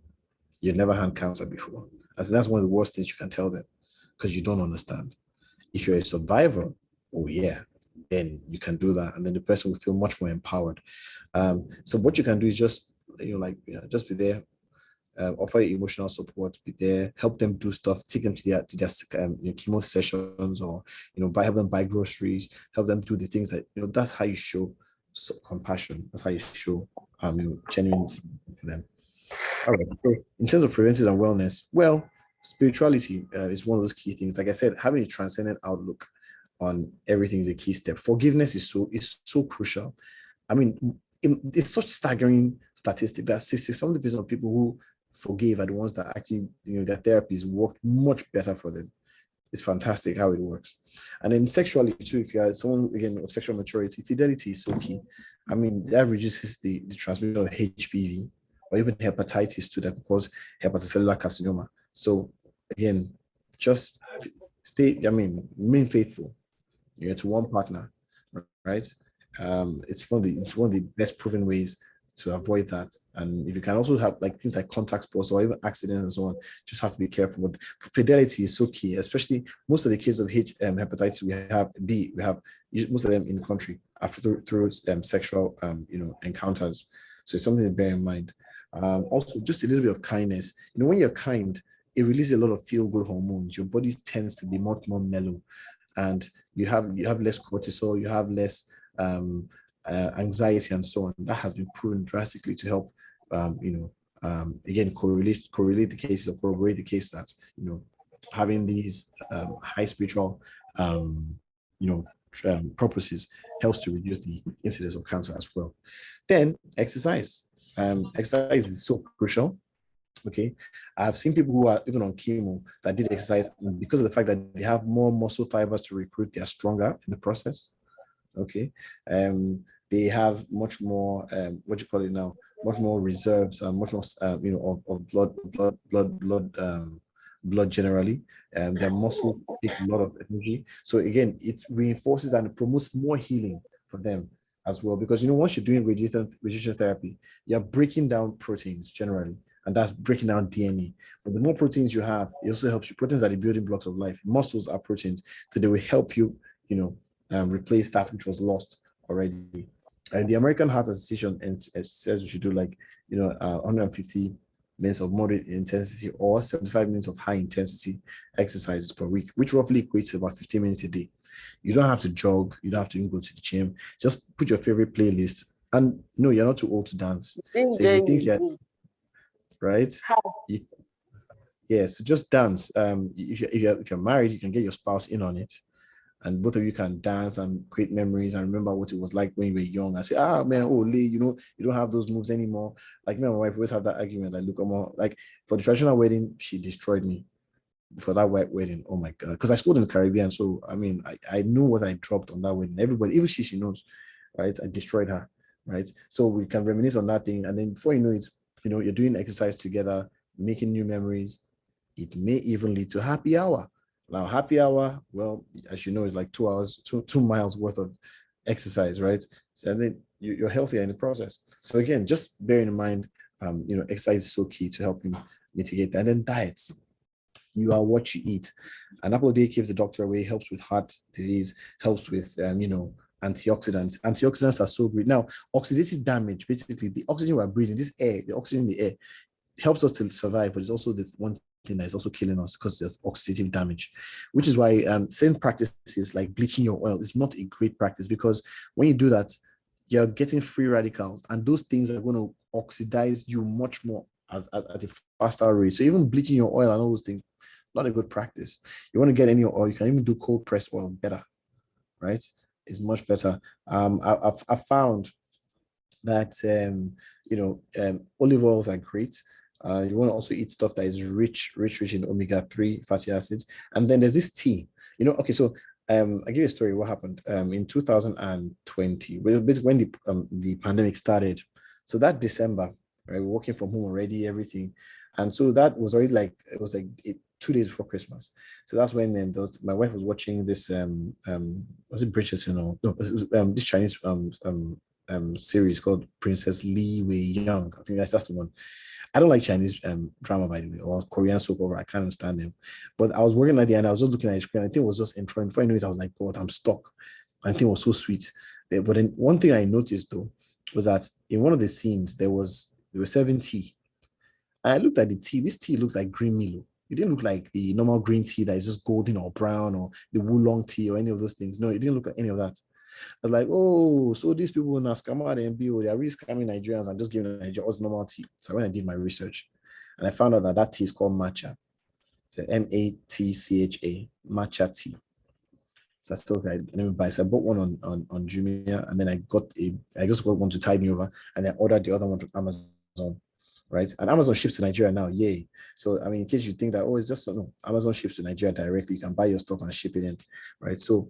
You've never had cancer before. I think that's one of the worst things you can tell them, because you don't understand. If you're a survivor, oh yeah, then you can do that, and then the person will feel much more empowered. So what you can do is just just be there, offer emotional support, be there, help them do stuff, take them to their chemo sessions, or help them buy groceries, help them do the things that that's how you show compassion. That's how you show genuine sympathy for them. All right. So in terms of prevention and wellness, well, spirituality is one of those key things. Like I said, having a transcendent outlook on everything is a key step. Forgiveness is so crucial. I mean, it's such staggering statistic that 60% of people who forgave are the ones that actually, their therapies worked much better for them. It's fantastic how it works. And then sexually too, if you are someone, again, of sexual maturity, fidelity is so key. I mean, that reduces the transmission of HPV or even hepatitis too, that could cause hepatocellular carcinoma. So again, just remain faithful, to one partner, right? It's one of the best proven ways to avoid that. And if you can also have things like contact sports or even accidents and so on, just have to be careful. But fidelity is so key, especially most of the cases of hepatitis we have most of them in the country after through sexual encounters. So it's something to bear in mind. Also, just a little bit of kindness. When you're kind, it releases a lot of feel-good hormones. Your body tends to be much more mellow, and you have less cortisol, you have less anxiety and so on. That has been proven drastically to help, again, correlate the cases or corroborate the case that, having these high spiritual, purposes helps to reduce the incidence of cancer as well. Then exercise. Exercise is so crucial. Okay, I've seen people who are even on chemo that did exercise, and because of the fact that they have more muscle fibers to recruit, they are stronger in the process. Okay, they have much more much more reserves and much more of blood generally, and their muscles take a lot of energy. So again, it reinforces and promotes more healing for them as well, because once you're doing radiation therapy, you're breaking down proteins generally, and that's breaking down DNA. But the more proteins you have, it also helps you. Proteins are the building blocks of life. Muscles are proteins, so they will help you, replace that which was lost already. And the American Heart Association and it says you should do 150 minutes of moderate intensity or 75 minutes of high intensity exercises per week, which roughly equates to about 15 minutes a day. You don't have to jog, you don't have to even go to the gym. Just put your favorite playlist. And no, you're not too old to dance. So if you think you're right, yeah. So just dance. If you're married, you can get your spouse in on it, and both of you can dance and create memories and remember what it was like when you were young. I say, man, Lee, you don't have those moves anymore. Like me and my wife always have that argument. Like, look, like for the traditional wedding, she destroyed me. For that white wedding, oh my God, because I schooled in the Caribbean, so I mean, I knew what I dropped on that wedding. Everybody, even she knows, right? I destroyed her, right? So we can reminisce on that thing, and then before you know it, you're doing exercise together, making new memories. It may even lead to happy hour. Now, happy hour, well, as you know, is like 2 hours, 2 miles worth of exercise, right? So then you're healthier in the process. So again, just bearing in mind, exercise is so key to help you mitigate that. And then diets. You are what you eat. An apple a day keeps the doctor away, helps with heart disease, helps with, antioxidants. Antioxidants are so great. Now, oxidative damage, basically the oxygen we're breathing, this air, the oxygen in the air helps us to survive, but it's also the one thing that is also killing us because of oxidative damage, which is why certain practices like bleaching your oil is not a great practice, because when you do that, you're getting free radicals, and those things are going to oxidize you much more at a faster rate. So even bleaching your oil and all those things, not a good practice. You want to get any oil, you can even do cold pressed oil better, right? It's much better. I found that olive oils are great. You want to also eat stuff that is rich in omega-3 fatty acids. And then there's this tea. Okay, so I'll give you a story. What happened in 2020, basically when the pandemic started. So that December, right, we're working from home already, everything. And so that was already it was 2 days before Christmas. So that's when my wife was watching this was it Bridgerton or no, it was, this Chinese series called Princess Li Wei Young. I think that's the one. I don't like Chinese drama, by the way, or Korean soap opera. I can't understand them. But I was working at the end. I was just looking at the screen. I think it was just entering. Before I knew it, I was like, God, I'm stuck. I think it was so sweet. But then one thing I noticed though was that in one of the scenes they were serving tea. And I looked at the tea. This tea looked like green Milo. It didn't look like the normal green tea that is just golden or brown, or the oolong tea or any of those things. No, it didn't look like any of that. I was like, oh, so these people in Ascama and MBO, they are really scamming Nigerians and just giving Nigerians normal tea. So when I did my research, and I found out that tea is called matcha. So MATCHA, matcha tea. So I still let me buy. So I bought one on Jumia, and then I just got one to tide me over, and I ordered the other one to Amazon. Right, and Amazon ships to Nigeria now, yay. So I mean, in case you think that it's just no, Amazon ships to Nigeria directly. You can buy your stuff and ship it in, right? So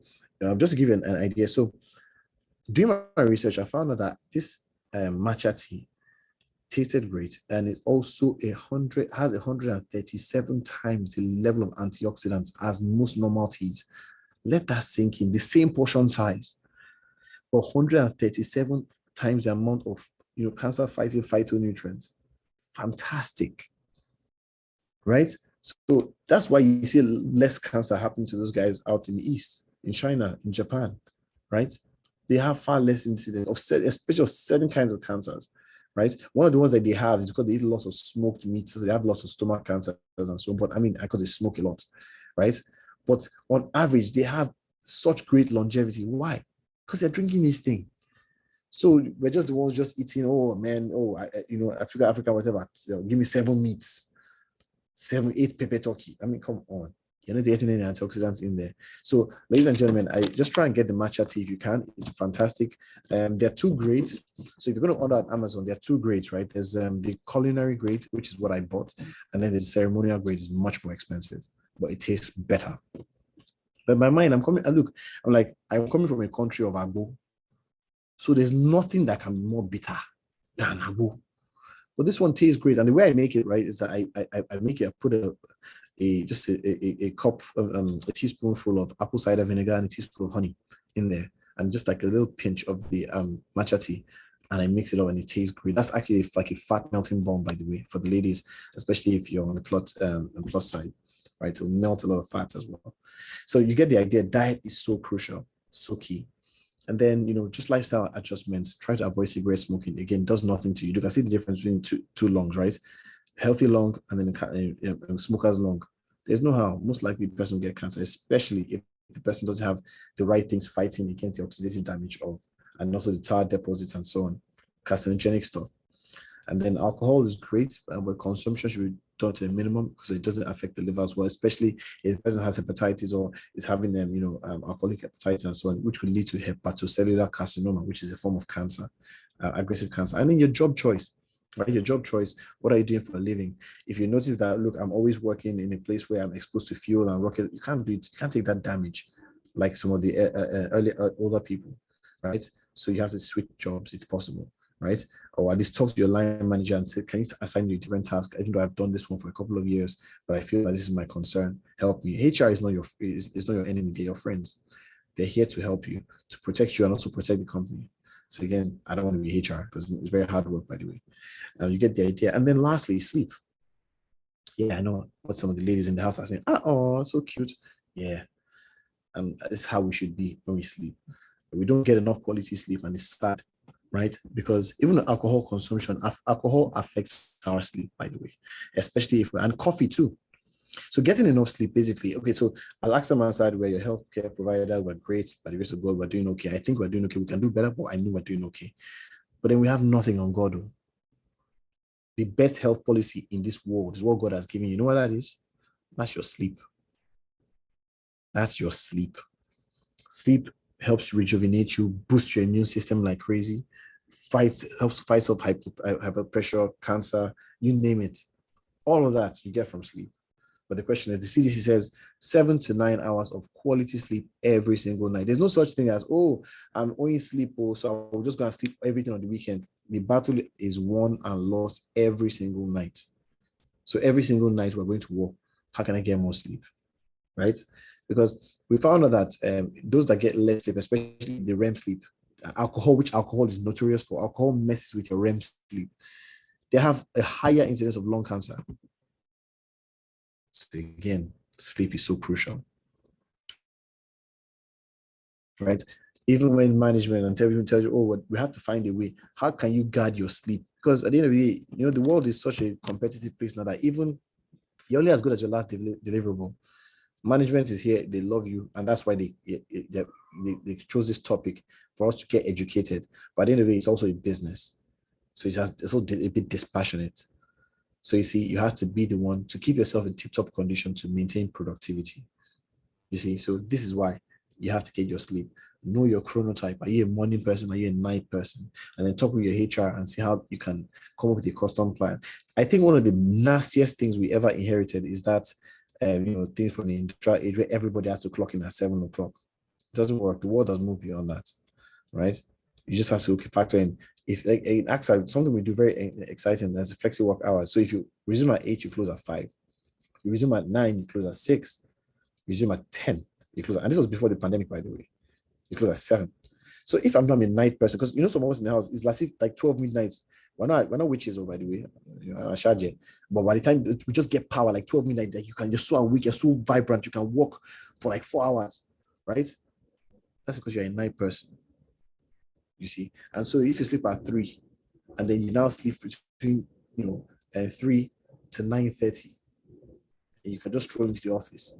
just to give you an idea, so doing my research, I found out that this matcha tea tasted great, and it also has 137 times the level of antioxidants as most normal teas. Let that sink in. The same portion size, but 137 times the amount of cancer-fighting phytonutrients. Fantastic, right? So that's why you see less cancer happening to those guys out in the East, in China, in Japan, right? They have far less incidence of especially of certain kinds of cancers, right? One of the ones that they have is because they eat lots of smoked meat, so they have lots of stomach cancers and so on. But I mean, because they smoke a lot, right? But on average, they have such great longevity. Why? Because they're drinking this thing. So we're just the ones just eating, Africa, whatever. Give me 7 meats, 7, 8 pepper turkey. I mean, come on. You're not getting any antioxidants in there. So, ladies and gentlemen, I just try and get the matcha tea if you can. It's fantastic. There are 2 grades. So if you're going to order at Amazon, there are 2 grades, right? There's the culinary grade, which is what I bought. And then the ceremonial grade is much more expensive, but it tastes better. But in my mind, I'm coming from a country of Agbo. So there's nothing that can be more bitter than Agbo. But this one tastes great. And the way I make it, right, is that I make it, I put a cup, a teaspoonful of apple cider vinegar and a teaspoon of honey in there. And just like a little pinch of the matcha tea. and I mix it up and it tastes great. That's actually like a fat melting bomb, by the way, for the ladies, especially if you're on the plus side, right? It'll melt a lot of fats as well. So you get the idea. Diet is so crucial, so key. And then, just lifestyle adjustments. Try to avoid cigarette smoking. Again, does nothing to you. You can see the difference between two lungs, right? Healthy lung and then smoker's lung. There's no how. Most likely the person will get cancer, especially if the person doesn't have the right things fighting against the oxidative damage of, and also the tar deposits and so on, carcinogenic stuff. And then alcohol is great, but consumption should be done to a minimum because it doesn't affect the liver as well, especially if the person has hepatitis or is having alcoholic hepatitis and so on, which could lead to hepatocellular carcinoma, which is a form of cancer, aggressive cancer. And then your job choice, right? Your job choice. What are you doing for a living? If you notice that, look, I'm always working in a place where I'm exposed to fuel and rocket, you can't do it. You can't take that damage like some of the older people, right? So you have to switch jobs if possible, right? Or at least talk to your line manager and say, can you assign you a different task? Even though I've done this one for a couple of years, but I feel that this is my concern. Help me. HR is not your enemy. They're your friends. They're here to help you, to protect you and also protect the company. So again, I don't want to be HR because it's very hard work, by the way. You get the idea. And then lastly, sleep. Yeah, I know what some of the ladies in the house are saying. Oh, so cute. Yeah. And this is how we should be when we sleep. We don't get enough quality sleep and it's sad, right? Because even alcohol consumption, alcohol affects our sleep, by the way, especially and coffee too. So getting enough sleep, basically, okay, so I'll ask Mansard where your healthcare provider were great, by the grace of God, we're doing okay. I think we're doing okay. We can do better, but I know we're doing okay. But then we have nothing on God. The best health policy in this world is what God has given you. You know what that is? That's your sleep. That's your sleep. Sleep helps rejuvenate you, boost your immune system like crazy, helps fight off hyper pressure, cancer, you name it. All of that you get from sleep. But the question is, the CDC says 7 to 9 hours of quality sleep every single night. There's no such thing as, I'm only sleep, so I'm just going to sleep everything on the weekend. The battle is won and lost every single night. So every single night we're going to war. How can I get more sleep? Right? Because we found out that those that get less sleep, especially the REM sleep, which alcohol is notorious for, alcohol messes with your REM sleep. They have a higher incidence of lung cancer. So again, sleep is so crucial, right? Even when management and everyone tells you, we have to find a way. How can you guard your sleep? Because at the end of the day, the world is such a competitive place now that even you're only as good as your last deliverable. Management is here, they love you, and that's why they chose this topic for us to get educated. But at the end of the day, it's also a business. So it's also a bit dispassionate. So you see, you have to be the one to keep yourself in tip-top condition to maintain productivity. You see, so this is why you have to get your sleep. Know your chronotype. Are you a morning person? Are you a night person? And then talk with your HR and see how you can come up with a custom plan. I think one of the nastiest things we ever inherited is that things from the industrial age where everybody has to clock in at 7 o'clock. It doesn't work. The world has moved beyond that, right? You just have to factor in. If like in AXA, something we do very exciting, that's a flexi work hour. So if you resume at 8, you close at 5. You resume at 9, you close at 6. You resume at 10, you close. And this was before the pandemic, by the way. You close at 7. So if I'm not a night person, because some of us in the house, it's like 12 midnight. We're not witches, by the way, but by the time we just get power, like 12 midnight, that you're so awake, you're so vibrant, you can walk for like 4 hours, right? That's because you're a night person, you see. And so if you sleep at 3, and then you now sleep between 3 to 9:30, and you can just stroll into the office,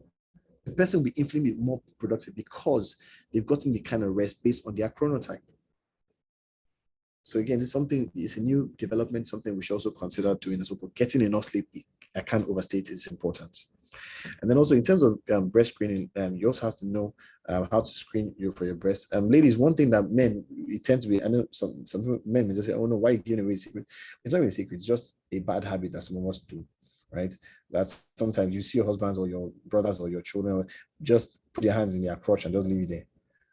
the person will be infinitely more productive because they've gotten the kind of rest based on their chronotype. So again, it's a new development, something we should also consider doing as well. But getting enough sleep, I can't overstate it, is important. And then also in terms of breast screening, you also have to know how to screen you for your breast. Ladies, one thing that men, it tends to be, I know some men may just say, oh no, why are you giving away a secret? It's not even a secret, it's just a bad habit that some of us do, right? That's sometimes you see your husbands or your brothers or your children just put their hands in their crotch and just leave it there.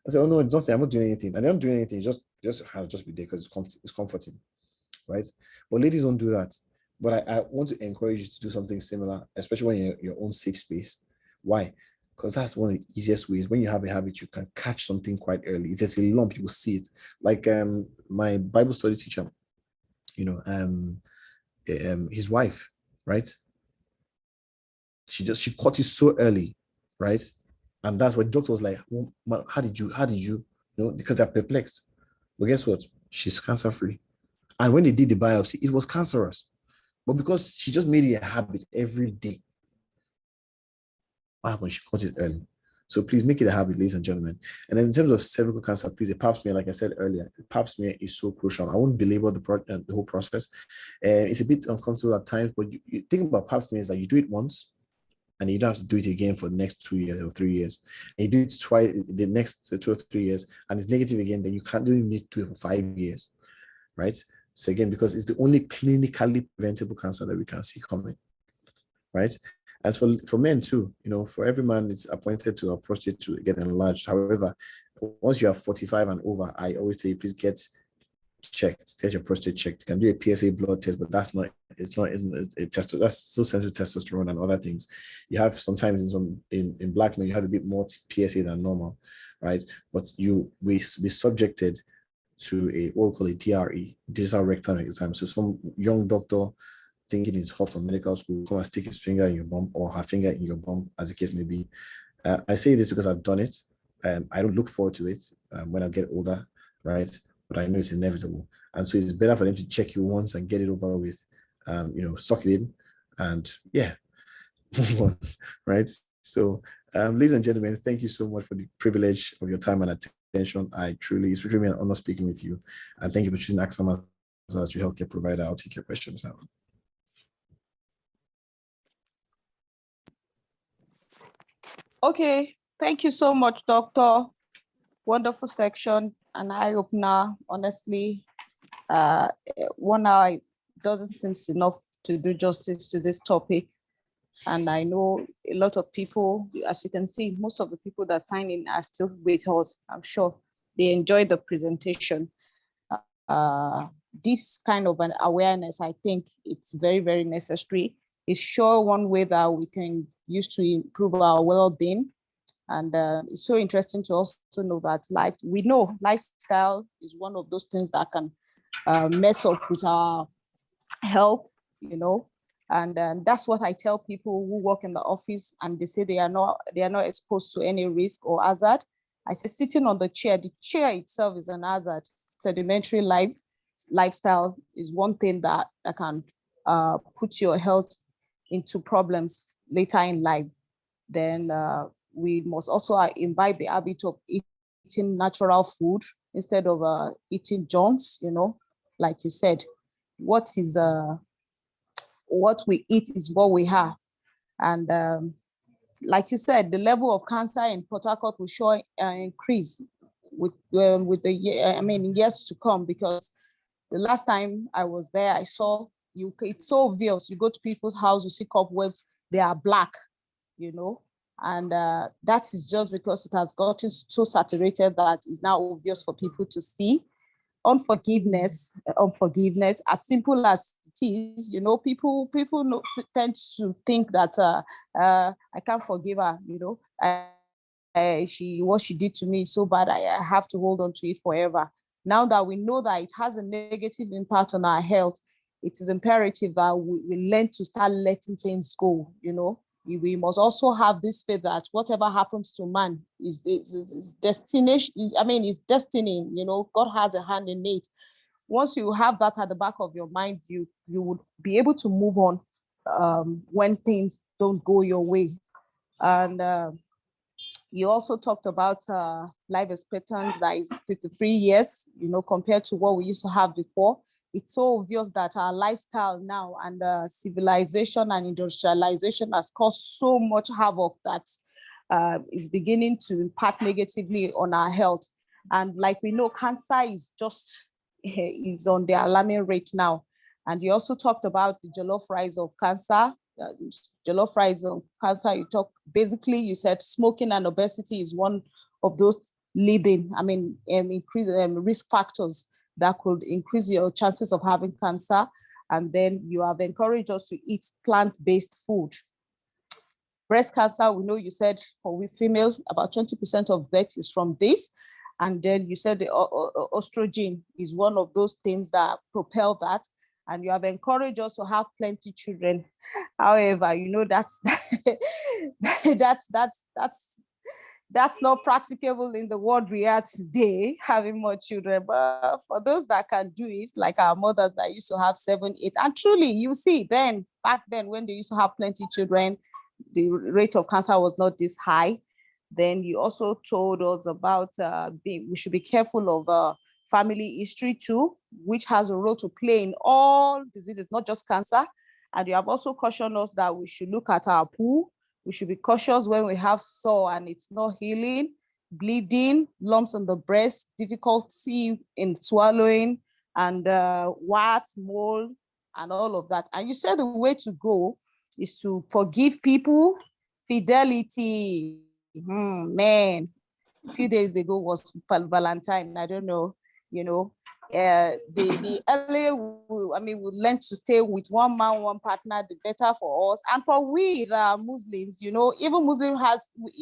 I say, oh no, it's nothing, I'm not doing anything. And I'm not doing anything, just be there because it's comforting, right? But ladies don't do that. But I want to encourage you to do something similar, especially when you're in your own safe space. Why? because that's one of the easiest ways. When you have a habit, you can catch something quite early. If there's a lump, you will see it. Like my Bible study teacher, his wife, right? She caught it so early, right? And that's what the doctor was like, well, how did you, because they're perplexed. But guess what? She's cancer free. And when they did the biopsy, it was cancerous. But because she just made it a habit every day, what happened? She caught it early. So please make it a habit, ladies and gentlemen. And then in terms of cervical cancer, please, a pap smear, like I said earlier, the pap smear is so crucial. I won't belabor the whole process. It's a bit uncomfortable at times, but you think about pap smear is that you do it once, and you don't have to do it again for the next 2 years or 3 years. And you do it twice the next 2 or 3 years, and it's negative again, then you can't do it for 5 years, right? So again, because it's the only clinically preventable cancer that we can see coming, right? As for men too, for every man, it's appointed to a prostate to get enlarged. However, once you are 45 and over, I always tell you, please get your prostate checked. You can do a PSA blood test, but it's not a test. That's so sensitive testosterone and other things. You have sometimes in black men, you have a bit more PSA than normal, right? But you will be subjected to what we call a DRE, digital rectal exam. So some young doctor thinking he's hot from medical school, come and stick his finger in your bum or her finger in your bum, as the case may be. I say this because I've done it. I don't look forward to it when I get older, right? But I know it's inevitable. And so it's better for them to check you once and get it over with, suck it in and move on, right? So, ladies and gentlemen, thank you so much for the privilege of your time and attention. It's really an honor speaking with you. And thank you for choosing AXA as your healthcare provider. I'll take your questions now. Okay, thank you so much, Doctor. Wonderful section, an eye-opener. Honestly, 1 hour doesn't seem enough to do justice to this topic. And I know a lot of people, as you can see, most of the people that sign in are still with us. I'm sure they enjoyed the presentation. This kind of an awareness, I think it's very, very necessary. It's sure one way that we can use to improve our well-being. And it's so interesting to also know that lifestyle is one of those things that can mess up with our health, and that's what I tell people who work in the office and they say they are not exposed to any risk or hazard. I say sitting on the chair itself is an hazard. Sedimentary lifestyle is one thing that can put your health into problems later in life. Then we must also imbibe the habit of eating natural food instead of eating junks, like you said. What we eat is what we have. And like you said, the level of cancer in Port Harcourt will sure increase with the years to come, because the last time I was there, I saw it's so obvious. You go to people's house, you see cobwebs, they are black, and that is just because it has gotten so saturated that it's now obvious for people to see. Unforgiveness, as simple as it is, people tend to think that I can't forgive her, what she did to me is so bad, I have to hold on to it forever. Now that we know that it has a negative impact on our health, it is imperative that we learn to start letting things go. We must also have this faith that whatever happens to man is destination. It's destiny. God has a hand in it. Once you have that at the back of your mind, you would be able to move on when things don't go your way. And you also talked about life expectancy that is 53 years, compared to what we used to have before. It's so obvious that our lifestyle now and civilization and industrialization has caused so much havoc that is beginning to impact negatively on our health. And like we know, cancer is on the alarming rate now. And you also talked about the jollof rice of cancer. You said smoking and obesity is one of those leading, increase risk factors that could increase your chances of having cancer. And then you have encouraged us to eat plant-based food. Breast cancer, we know you said for we female, about 20% of death is from this. And then you said the estrogen is one of those things that propel that. And you have encouraged us to have plenty children. However, you know, that's not practicable in the world we are today, having more children. But for those that can do it, like our mothers that used to have 7, 8, and truly, you see, then back then when they used to have plenty children, the rate of cancer was not this high. Then you also told us about we should be careful of family history too, which has a role to play in all diseases, not just cancer. And you have also cautioned us that we should look at our poo. We should be cautious when we have sore and it's not healing, bleeding, lumps on the breast, difficulty in swallowing, and warts, mole, and all of that. And you said the way to go is to forgive people, fidelity. Man, a few days ago was Valentine. I don't know, you know. The earlier we learn to stay with one man, one partner, the better for us. And for we, the Muslims, you know, even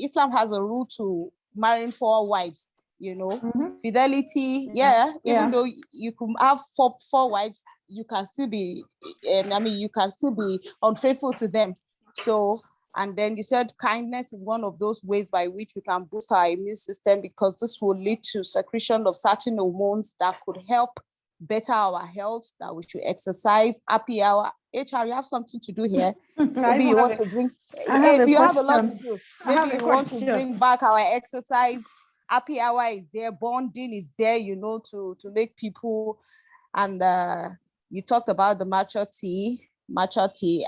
Islam has a rule to marrying 4 wives, you know. Fidelity, even though you could have four wives, you can still be, you can still be unfaithful to them. So, and then you said kindness is one of those ways by which we can boost our immune system, because this will lead to secretion of certain hormones that could help better our health, that we should exercise. Happy hour. HR, you have something to do here. Maybe you want to bring, you have a lot to do. Maybe you want to bring back our exercise. Happy hour is there, bonding is there, you know, to make people, and you talked about the matcha tea.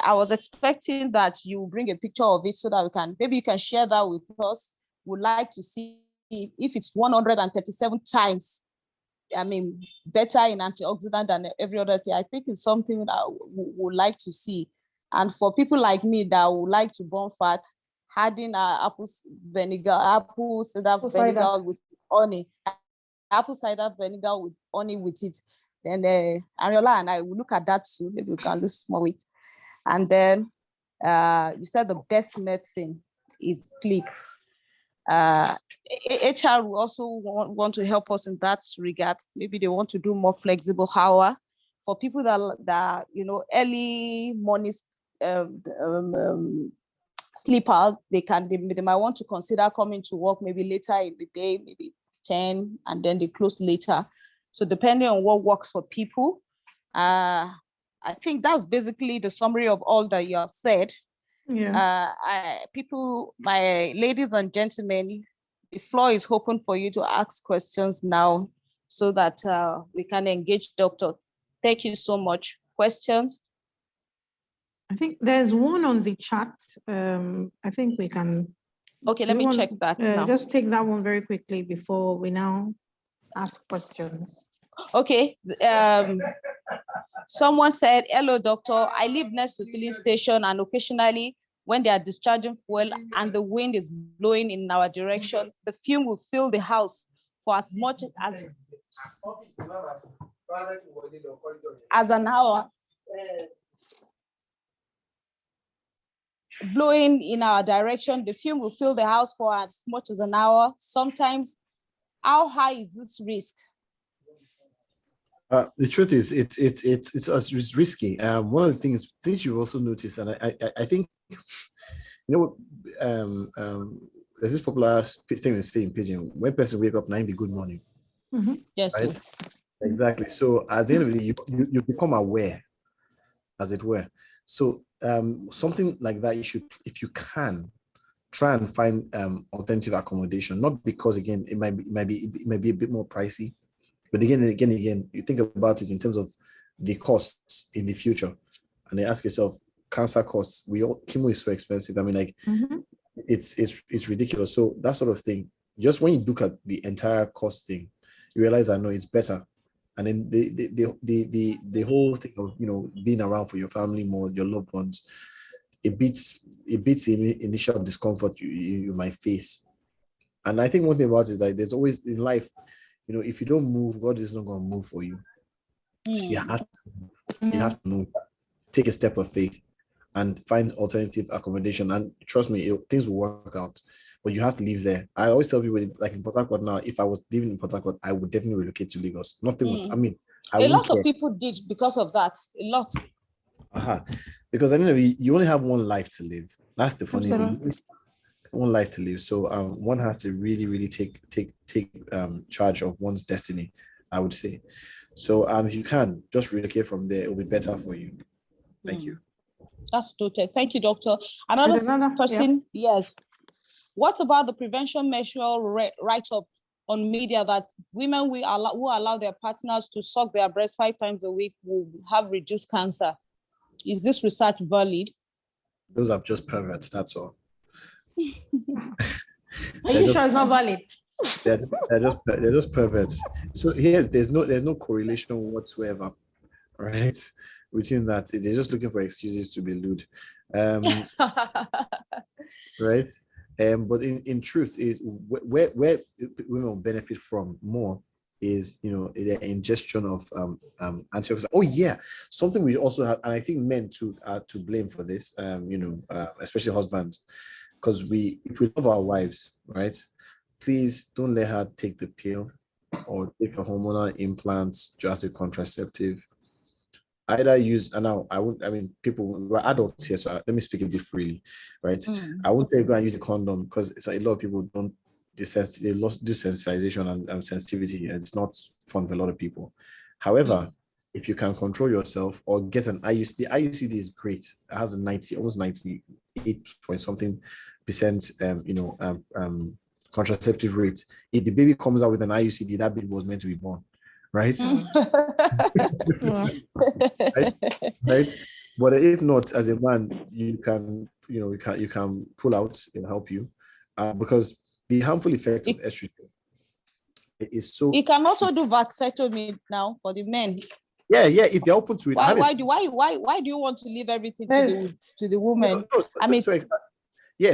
I was expecting that you bring a picture of it so that maybe you can share that with us. Would like to see if it's 137 times, better in antioxidant than every other thing. I think it's something that we would like to see. And for people like me that would like to burn fat, adding apple cider vinegar with honey, apple cider vinegar with honey with it. Then Ariola and I will look at that too. Maybe we can lose more weight. And then you said the best medicine is sleep. HR will also want to help us in that regard. Maybe they want to do more flexible hour for people that you know, early morning sleepers. They might want to consider coming to work maybe later in the day, maybe 10, and then they close later. So depending on what works for people, I think that's basically the summary of all that you have said. Yeah. My ladies and gentlemen, the floor is open for you to ask questions now so that we can engage Doctor. Thank you so much. Questions? I think there's one on the chat. I think we can. Okay, let me check that now. Just take that one very quickly before we now ask questions. Okay. Someone said, hello, doctor. I live next to filling station, and occasionally when they are discharging fuel and the wind is blowing in our direction, the fume will fill the house for as much as an hour. Blowing in our direction, the fume will fill the house for as much as an hour. Sometimes, how high is this risk? The truth is, it's risky. One of the things you've also noticed, and I think, you know, there's this popular thing we say in Pidgin: when person wake up, 9 be good morning. Mm-hmm. Yes, right? yes. Exactly. So at the end of the day, you become aware, as it were. So something like that, if you can, try and find alternative accommodation. Not because, again, it might be a bit more pricey. But again, you think about it in terms of the costs in the future, and then ask yourself, cancer costs. Chemo is so expensive. It's ridiculous. So that sort of thing. Just when you look at the entire cost thing, you realize that no, it's better. And then the whole thing of, you know, being around for your family more, your loved ones, it beats the initial discomfort you might face. And I think one thing about it is that there's always in life, you know, if you don't move, God is not going to move for you. So you have to move. Take a step of faith. and find alternative accommodation. And trust me, things will work out. But you have to live there. I always tell people, like in Port Harcourt now, if I was living in Port Harcourt, I would definitely relocate to Lagos. Nothing was, I mean, I A wouldn't lot care. of people did because of that. A lot. Because I know you only have one life to live. That's the funny thing. Absolutely. One life to live. So one has to really, really take charge of one's destiny, I would say. So if you can just relocate from there, it will be better for you. Thank you. That's noted. Thank you, doctor. There's Another person, yes. What about the prevention measure write-up on media that women who allow their partners to suck their breast 5 times a week will have reduced cancer? Is this research valid? Those are just perverts, that's all. Are you sure it's not valid? They're just perverts. So there's no correlation whatsoever, right? Between that, they're just looking for excuses to be lewd, right? But in truth, is where women will benefit from more is the ingestion of antioxidants. Oh yeah, something we also have, and I think men too are to blame for this. Especially husbands, because if we love our wives, right? Please don't let her take the pill or take a hormonal implants just a contraceptive. Either use, and now people, we're adults here, so let me speak a bit freely, right? I won't say go and use a condom because a lot of people don't do sensitization and sensitivity, and it's not fun for a lot of people. However, if you can control yourself or get an IUCD, the IUCD is great. It has almost 98 point something percent, contraceptive rate. If the baby comes out with an IUCD, that baby was meant to be born, right? right? But if not, as a man, you can pull out and help you, because the harmful effect of estrogen is so. You can also do vasectomy now for the men. Yeah, if they're open to it. Why do you want to leave everything to the woman?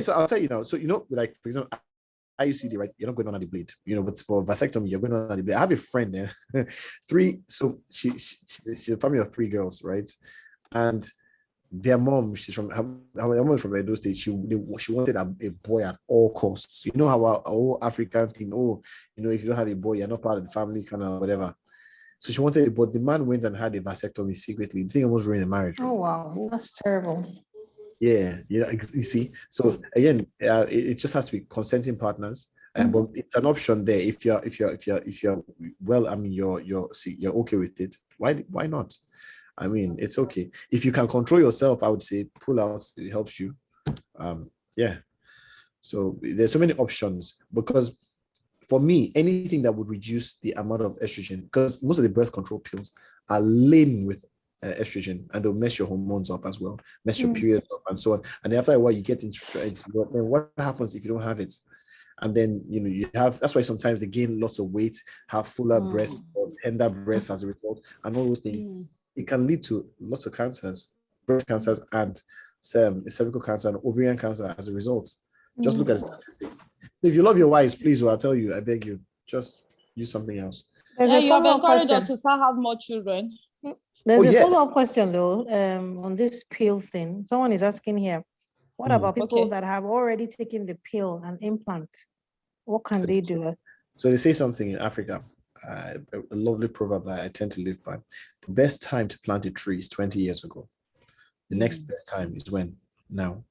So I'll tell you now. So like for example, IUCD, right? You're not going on the blade, but for vasectomy, you're going on the blade. I have a friend there, she's a family of 3 girls, right? And their mom, she's from her mom is from Edo State. She wanted a boy at all costs. You know how our whole African thing, if you don't have a boy, you're not part of the family, kind of whatever. So she wanted it, but the man went and had a vasectomy secretly. The thing almost ruined the marriage. Oh wow, that's terrible. Yeah, you see. So again, it just has to be consenting partners. But it's an option there if you're well. I mean, you're okay with it. Why not? I mean, it's okay if you can control yourself. I would say pull out. It helps you. Yeah. So there's so many options, because for me, anything that would reduce the amount of estrogen, because most of the birth control pills are laden with estrogen, and they'll mess your hormones up as well, mess your period up, and so on. And after a while, you get into then what happens if you don't have it? And then you have, that's why sometimes they gain lots of weight, have fuller breasts or tender breasts as a result, and all those things. It can lead to lots of cancers, breast cancers, and cervical cancer and ovarian cancer as a result. Just look at the statistics. If you love your wives, please, I'll tell you, I beg you, just use something else. There's a you have follow-up encouraged question. us to start have more children. There's a follow-up question though, on this pill thing. Someone is asking here, what about people that have already taken the pill and implant? What can they do? So they say something in Africa, a lovely proverb that I tend to live by. The best time to plant a tree is 20 years ago. The next best time is when? Now.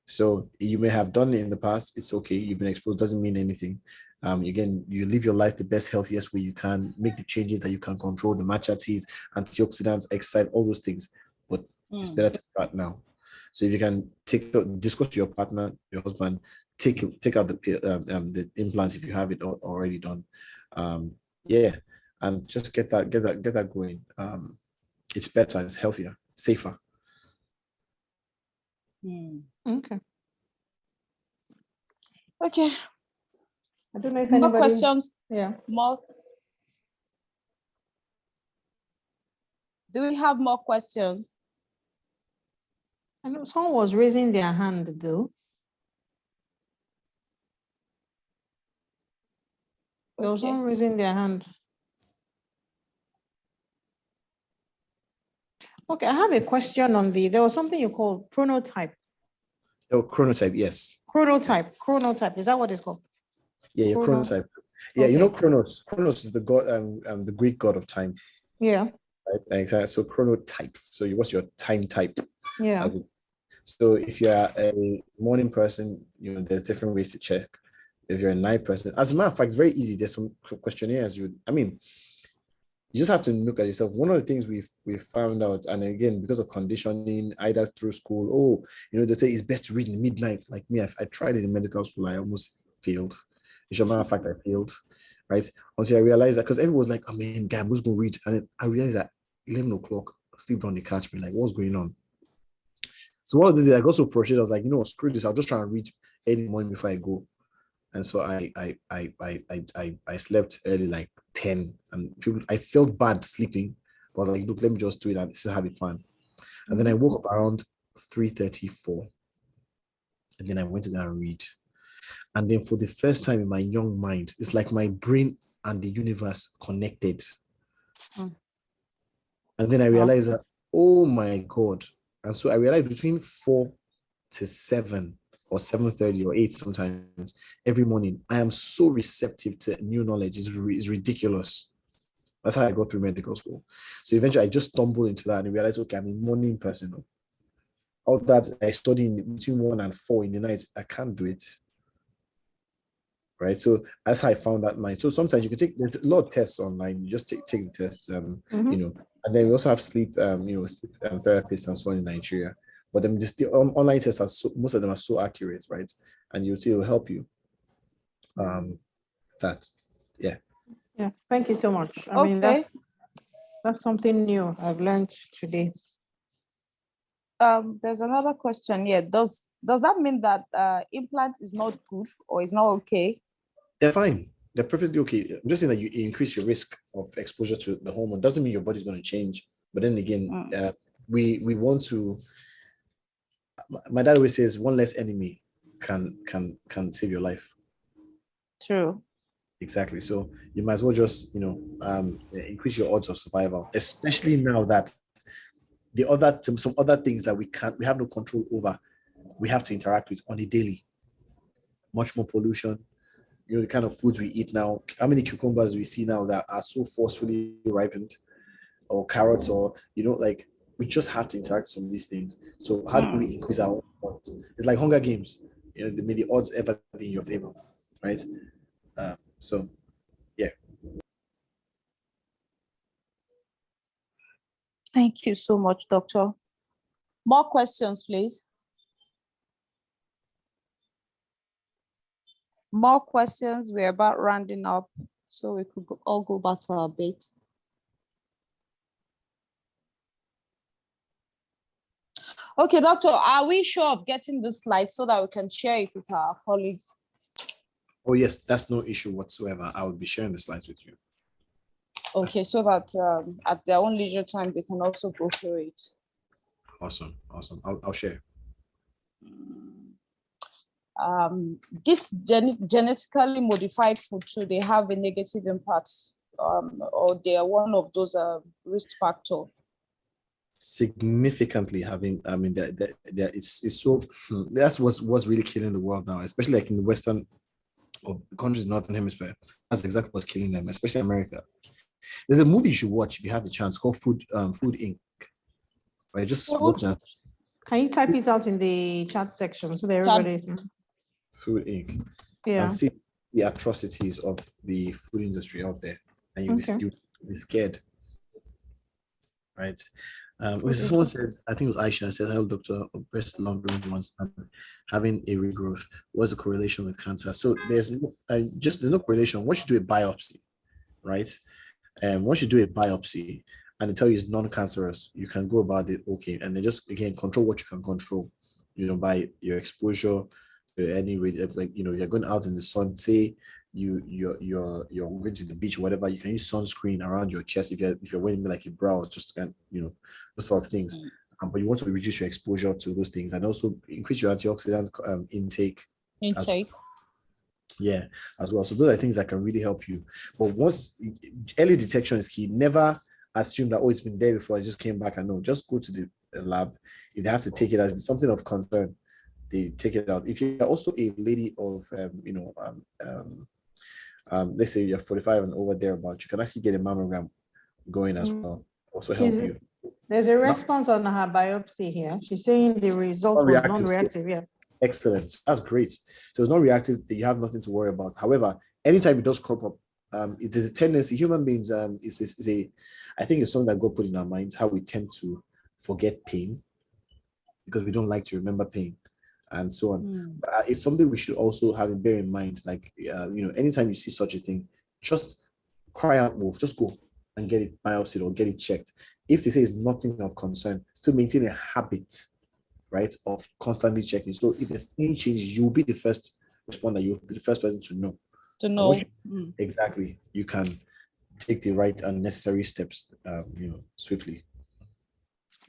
So you may have done it in the past. It's okay. You've been exposed. Doesn't mean anything. Again, you live your life the best, healthiest way you can. Make the changes that you can control. The matcha teas, antioxidants, exercise, all those things. But it's better to start now. So if you can discuss to your partner, your husband, take out the implants if you have it already done. And just get that going. It's better. It's healthier, safer. Okay. I don't know if more questions. More. Do we have more questions? I know someone was raising their hand though. There was someone raising their hand. Okay, I have a question on there was something you call chronotype. Oh, chronotype, yes. Chronotype. Is that what it's called? Yeah, your chronotype. Yeah, okay. you know Chronos. Chronos is the god, the Greek god of time. Yeah. Right. Exactly. So chronotype. So what's your time type? Yeah. So if you're a morning person, there's different ways to check. If you're a night person, as a matter of fact, it's very easy. There's some questionnaires. You just have to look at yourself. One of the things we've found out, and again, because of conditioning, either through school, they say it's best to read in midnight. Like me, I tried it in medical school. I almost failed. As a matter of fact, I failed, right? Until I realized that, because everyone was like, "Oh man, guy, who's gonna read?" And then I realized that 11 o'clock, still don't they catch me? Like, what's going on? So one of these days, I got so frustrated. I was like, screw this. I'll just try and read early morning before I go. And so I slept early, like 10, and I felt bad sleeping, but like, look, let me just do it and still have it fun. And then I woke up around 3:34, and then I went to go and read. And then for the first time in my young mind, it's like my brain and the universe connected. And then I realized that, oh my God. And so I realized between 4 to 7 or 7:30 or 8 sometimes every morning, I am so receptive to new knowledge. It's ridiculous. That's how I got through medical school. So eventually I just stumbled into that and realized, okay, I'm a morning person. All that I study between 1 and 4 in the night, I can't do it. Right. So that's how I found that mind. So sometimes you can take, there's a lot of tests online. You just take the tests, and then we also have sleep, sleep therapists and so on in Nigeria. But then the online tests are most of them are so accurate, right? And you'll see it will help you. Yeah. Thank you so much. I mean, that's something new I've learned today. There's another question here. Does that mean that implant is not good or is not okay? They're fine. They're perfectly okay. I'm just saying that you increase your risk of exposure to the hormone. Doesn't mean your body's going to change. But then again, we want to. My dad always says, one less enemy can save your life. True. Exactly. So you might as well just increase your odds of survival, especially now that some other things that we have no control over, we have to interact with on a daily. Much more pollution. The kind of foods we eat now. How many cucumbers we see now that are so forcefully ripened, or carrots, or like, we just have to interact with some of these things. So how do we increase our odds? It's like Hunger Games. May the odds ever be in your favor, right? So, yeah. Thank you so much, Doctor. More questions, please. More questions. We're about rounding up, so we could all go back to our bait. Okay, Doctor, are we sure of getting the slides so that we can share it with our colleague? Oh, yes, that's no issue whatsoever. I will be sharing the slides with you. Okay, so that at their own leisure time, they can also go through it. Awesome. I'll share. This genetically modified food, so they have a negative impact, or they are one of those risk factor. Significantly having, it's so, that's what's really killing the world now, especially like in the Western or countries in the Northern Hemisphere. That's exactly what's killing them, especially America. There's a movie you should watch if you have the chance called Food Inc. Right, just watch that. Can you type it out in the chat section so that everybody? Food Inc. Yeah. And see the atrocities of the food industry out there, and you'll be scared. Right. Someone says, I think it was Aisha, said, "Hello, doctor, breast lump once having a regrowth. What's the correlation with cancer?" So there's no correlation. Once you do a biopsy, right? Once you do a biopsy and they tell you it's non-cancerous, you can go about it okay, and then just again control what you can control, by your exposure to any rate. Like you're going out in the sun, say you're going to the beach or whatever, you can use sunscreen around your chest if you're wearing like a brow, just kind those sort of things. But you want to reduce your exposure to those things and also increase your antioxidant intake. As well. So those are things that can really help you. But once early detection is key. Never assume that, oh, it's been there before, I just came back. And no, just go to the lab. If they have to take it out, if it's something of concern, they take it out. If you're also a lady of, let's say you're 45 and over there, about, you can actually get a mammogram going as well. Also help you. There's a response on her biopsy here. She's saying the result was non-reactive. Yeah. Excellent. That's great. So it's not reactive. You have nothing to worry about. However, anytime it does crop up, it is a tendency. Human beings, I think it's something that God put in our minds, how we tend to forget pain because we don't like to remember pain and so on. But it's something we should also have bear in mind. Like, anytime you see such a thing, just cry out, wolf, just go and get it biopsied or get it checked. If they say it's nothing of concern, still maintain a habit, right, of constantly checking. So if there's any changes, you'll be the first responder. You'll be the first person to know. Exactly. You can take the right and necessary steps, swiftly.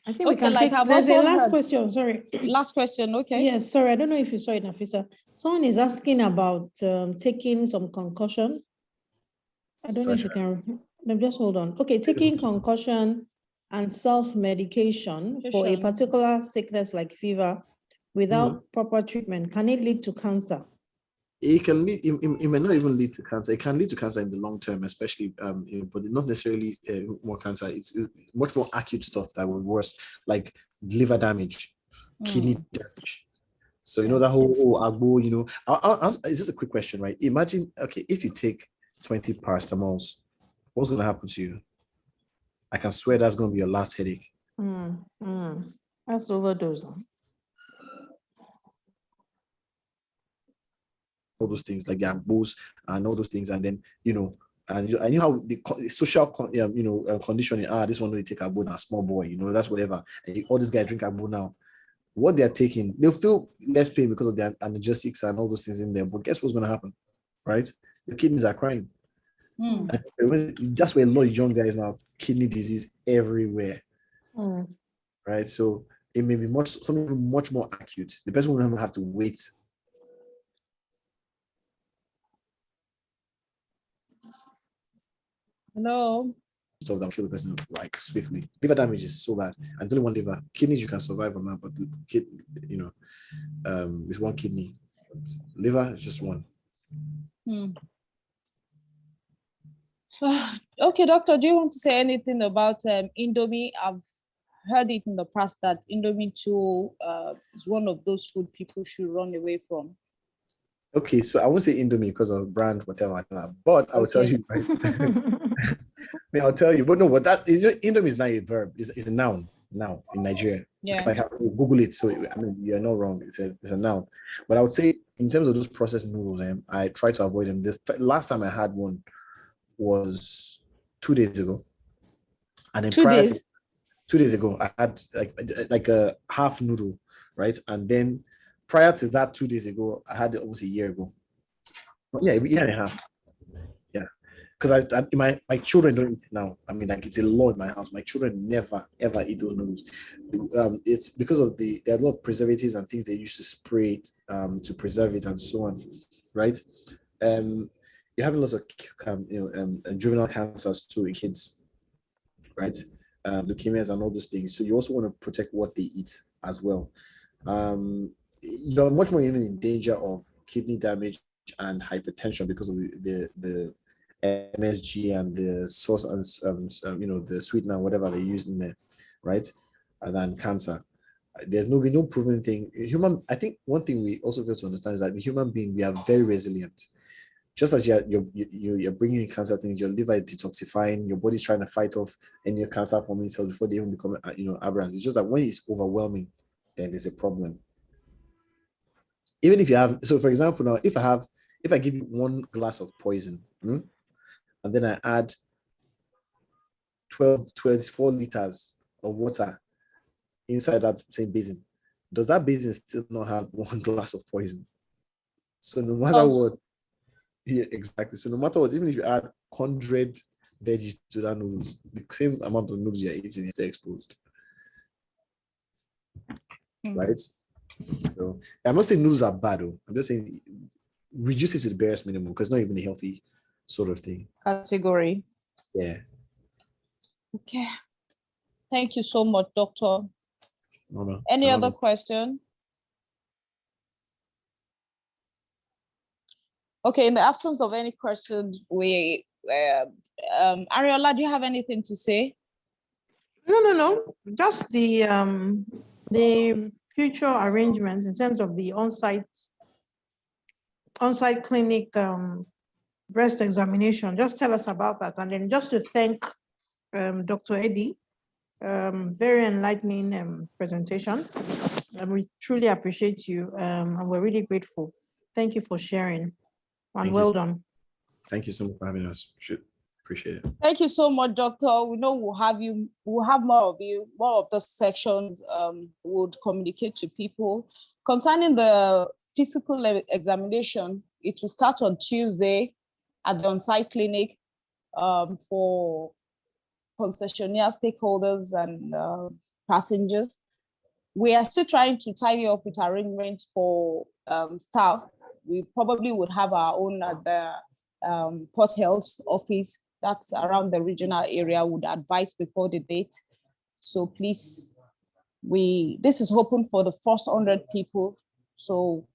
I think we can take. There's a last question. Sorry. Last question. Okay. Yes. Sorry. I don't know if you saw it, Nafisa. Someone is asking about taking some concussion. I don't know if you can. No, just hold on. Okay, taking concussion and self-medication for a particular sickness like fever without proper treatment, can it lead to cancer? It can lead. It may not even lead to cancer. It can lead to cancer in the long term, especially, but not necessarily more cancer. It's much more acute stuff that will worse, like liver damage, kidney damage. So that whole agbo. It's just a quick question, right? Imagine, okay, if you take 20 paracetamols, what's going to happen to you? I can swear that's going to be your last headache. That's overdose. All those things like the agbos and all those things, and then and you know how the social conditioning. This one will take agbo now, small boy, that's whatever. And all these guys drink agbo now. What they're taking, they'll feel less pain because of the analgesics and all those things in there. But guess what's going to happen, right? The kidneys are crying. That's where a lot of young guys now, kidney disease everywhere, right? So it may be something much more acute. The person will have to wait. Hello. Stuff that will kill the person like swiftly. Liver damage is so bad, and it's only one liver. Kidneys you can survive on that, but with one kidney, but liver is just one. Okay, doctor, do you want to say anything about Indomie? I've heard it in the past that Indomie too is one of those food people should run away from. Okay, so I won't say Indomie because of brand, whatever, but I will tell you, right? I'll tell you, but no, but that Indomie is not a verb; it's a noun now in Nigeria. Yeah, like Google it. So you're not wrong. It's a noun. But I would say in terms of those processed noodles, I try to avoid them. The last time I had one was 2 days ago, and then 2 days ago I had like a half noodle, right? And then prior to that 2 days ago I had it almost a year ago. Yeah, a year and a half. Yeah, because my children don't eat it now. It's a law in my house. My children never ever eat those noodles. It's because of there are a lot of preservatives and things they used to spray it to preserve it and so on, right? You're having lots of juvenile cancers too in kids, right? Leukemias and all those things. So you also want to protect what they eat as well. You're much more even in danger of kidney damage and hypertension because of the MSG and the sauce and the sweetener, whatever they use in there, right? And then cancer. There's no proven thing. I think one thing we also fail to understand is that the human being, we are very resilient. Just as you're bringing in cancer things, your liver is detoxifying, your body's trying to fight off any cancer forming cells before they even become aberrant. It's just that when it's overwhelming, then there's a problem. Even if you have, so for example, now if I give you 1 glass of poison, and then I add 24 liters of water inside that same basin, does that basin still not have 1 glass of poison? So no matter what. Yeah, exactly. So no matter what, even if you add 100 veggies to that noodles, the same amount of noodles you're eating is still exposed. Right? So I'm not saying noodles are bad, though. I'm just saying reduce it to the barest minimum because it's not even a healthy sort of thing. Category. Yeah. Okay. Thank you so much, Doctor. No, Any other question? Okay, in the absence of any questions, Ariola, do you have anything to say? No. Just the future arrangements in terms of the on-site clinic breast examination. Just tell us about that, and then just to thank Dr. Eddie, very enlightening presentation. And we truly appreciate you, and we're really grateful. Thank you for sharing, and well done. Thank you so much for having us. Appreciate it. Thank you so much, Doctor. We know we'll have more of you, more of the sections would communicate to people. Concerning the physical examination, it will start on Tuesday at the on-site clinic for concessionaire stakeholders and passengers. We are still trying to tidy up with arrangements for staff. We probably would have our own at the Port Health office that's around the regional area, would advise before the date. So please, this is open for the first 100 people. So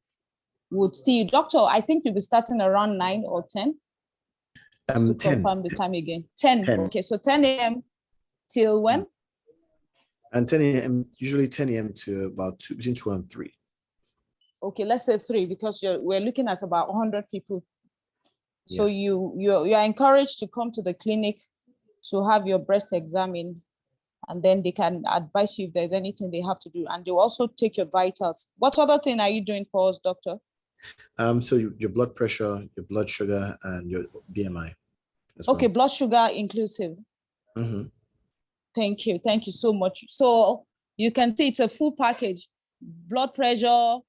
we'll see you. Doctor, I think you'll be starting around 9 or 10. 10. Confirm the time again. 10. Okay, so 10 a.m. till when? And 10 a.m., usually 10 a.m. to about between 2 and 3. Okay, let's say 3 because we're looking at about 100 people. So Yes. you are encouraged to come to the clinic to have your breast examined, and then they can advise you if there's anything they have to do, and they'll also take your vitals. What other thing are you doing for us, doctor? So your blood pressure, your blood sugar, and your BMI. Okay, blood sugar inclusive. Mm-hmm. Thank you so much. So you can see it's a full package: blood pressure,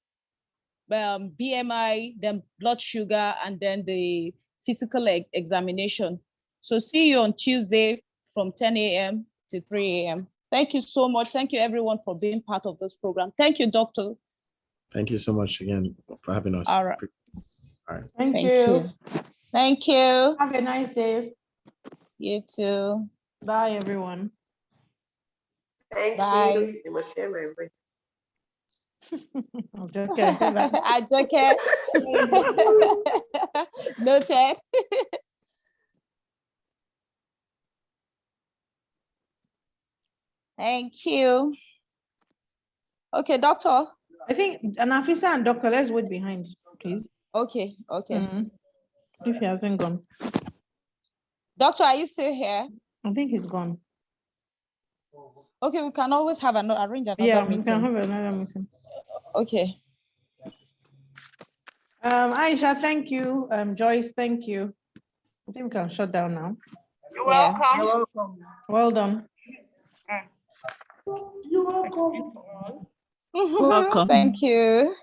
BMI, then blood sugar, and then the physical examination. So see you on Tuesday from 10 a.m. to 3 a.m. Thank you so much. Thank you everyone for being part of this program. Thank you, doctor. Thank you so much again for having us. All right. All right. Thank you. Thank you. Have a nice day. You too. Bye, everyone. Thank Bye. you. You must share my voice. Okay, I said that. Okay. Noted. Thank you. Okay, doctor. I think an officer and doctor, let's wait behind, please. Okay. If he hasn't gone. Doctor, are you still here? I think he's gone. Okay, we can always have arrange another Yeah, meeting. we can have another meeting. Okay. Aisha, thank you. Joyce, thank you. I think we can shut down now. You're welcome. You're welcome. Well done. You're welcome. Welcome. Thank you.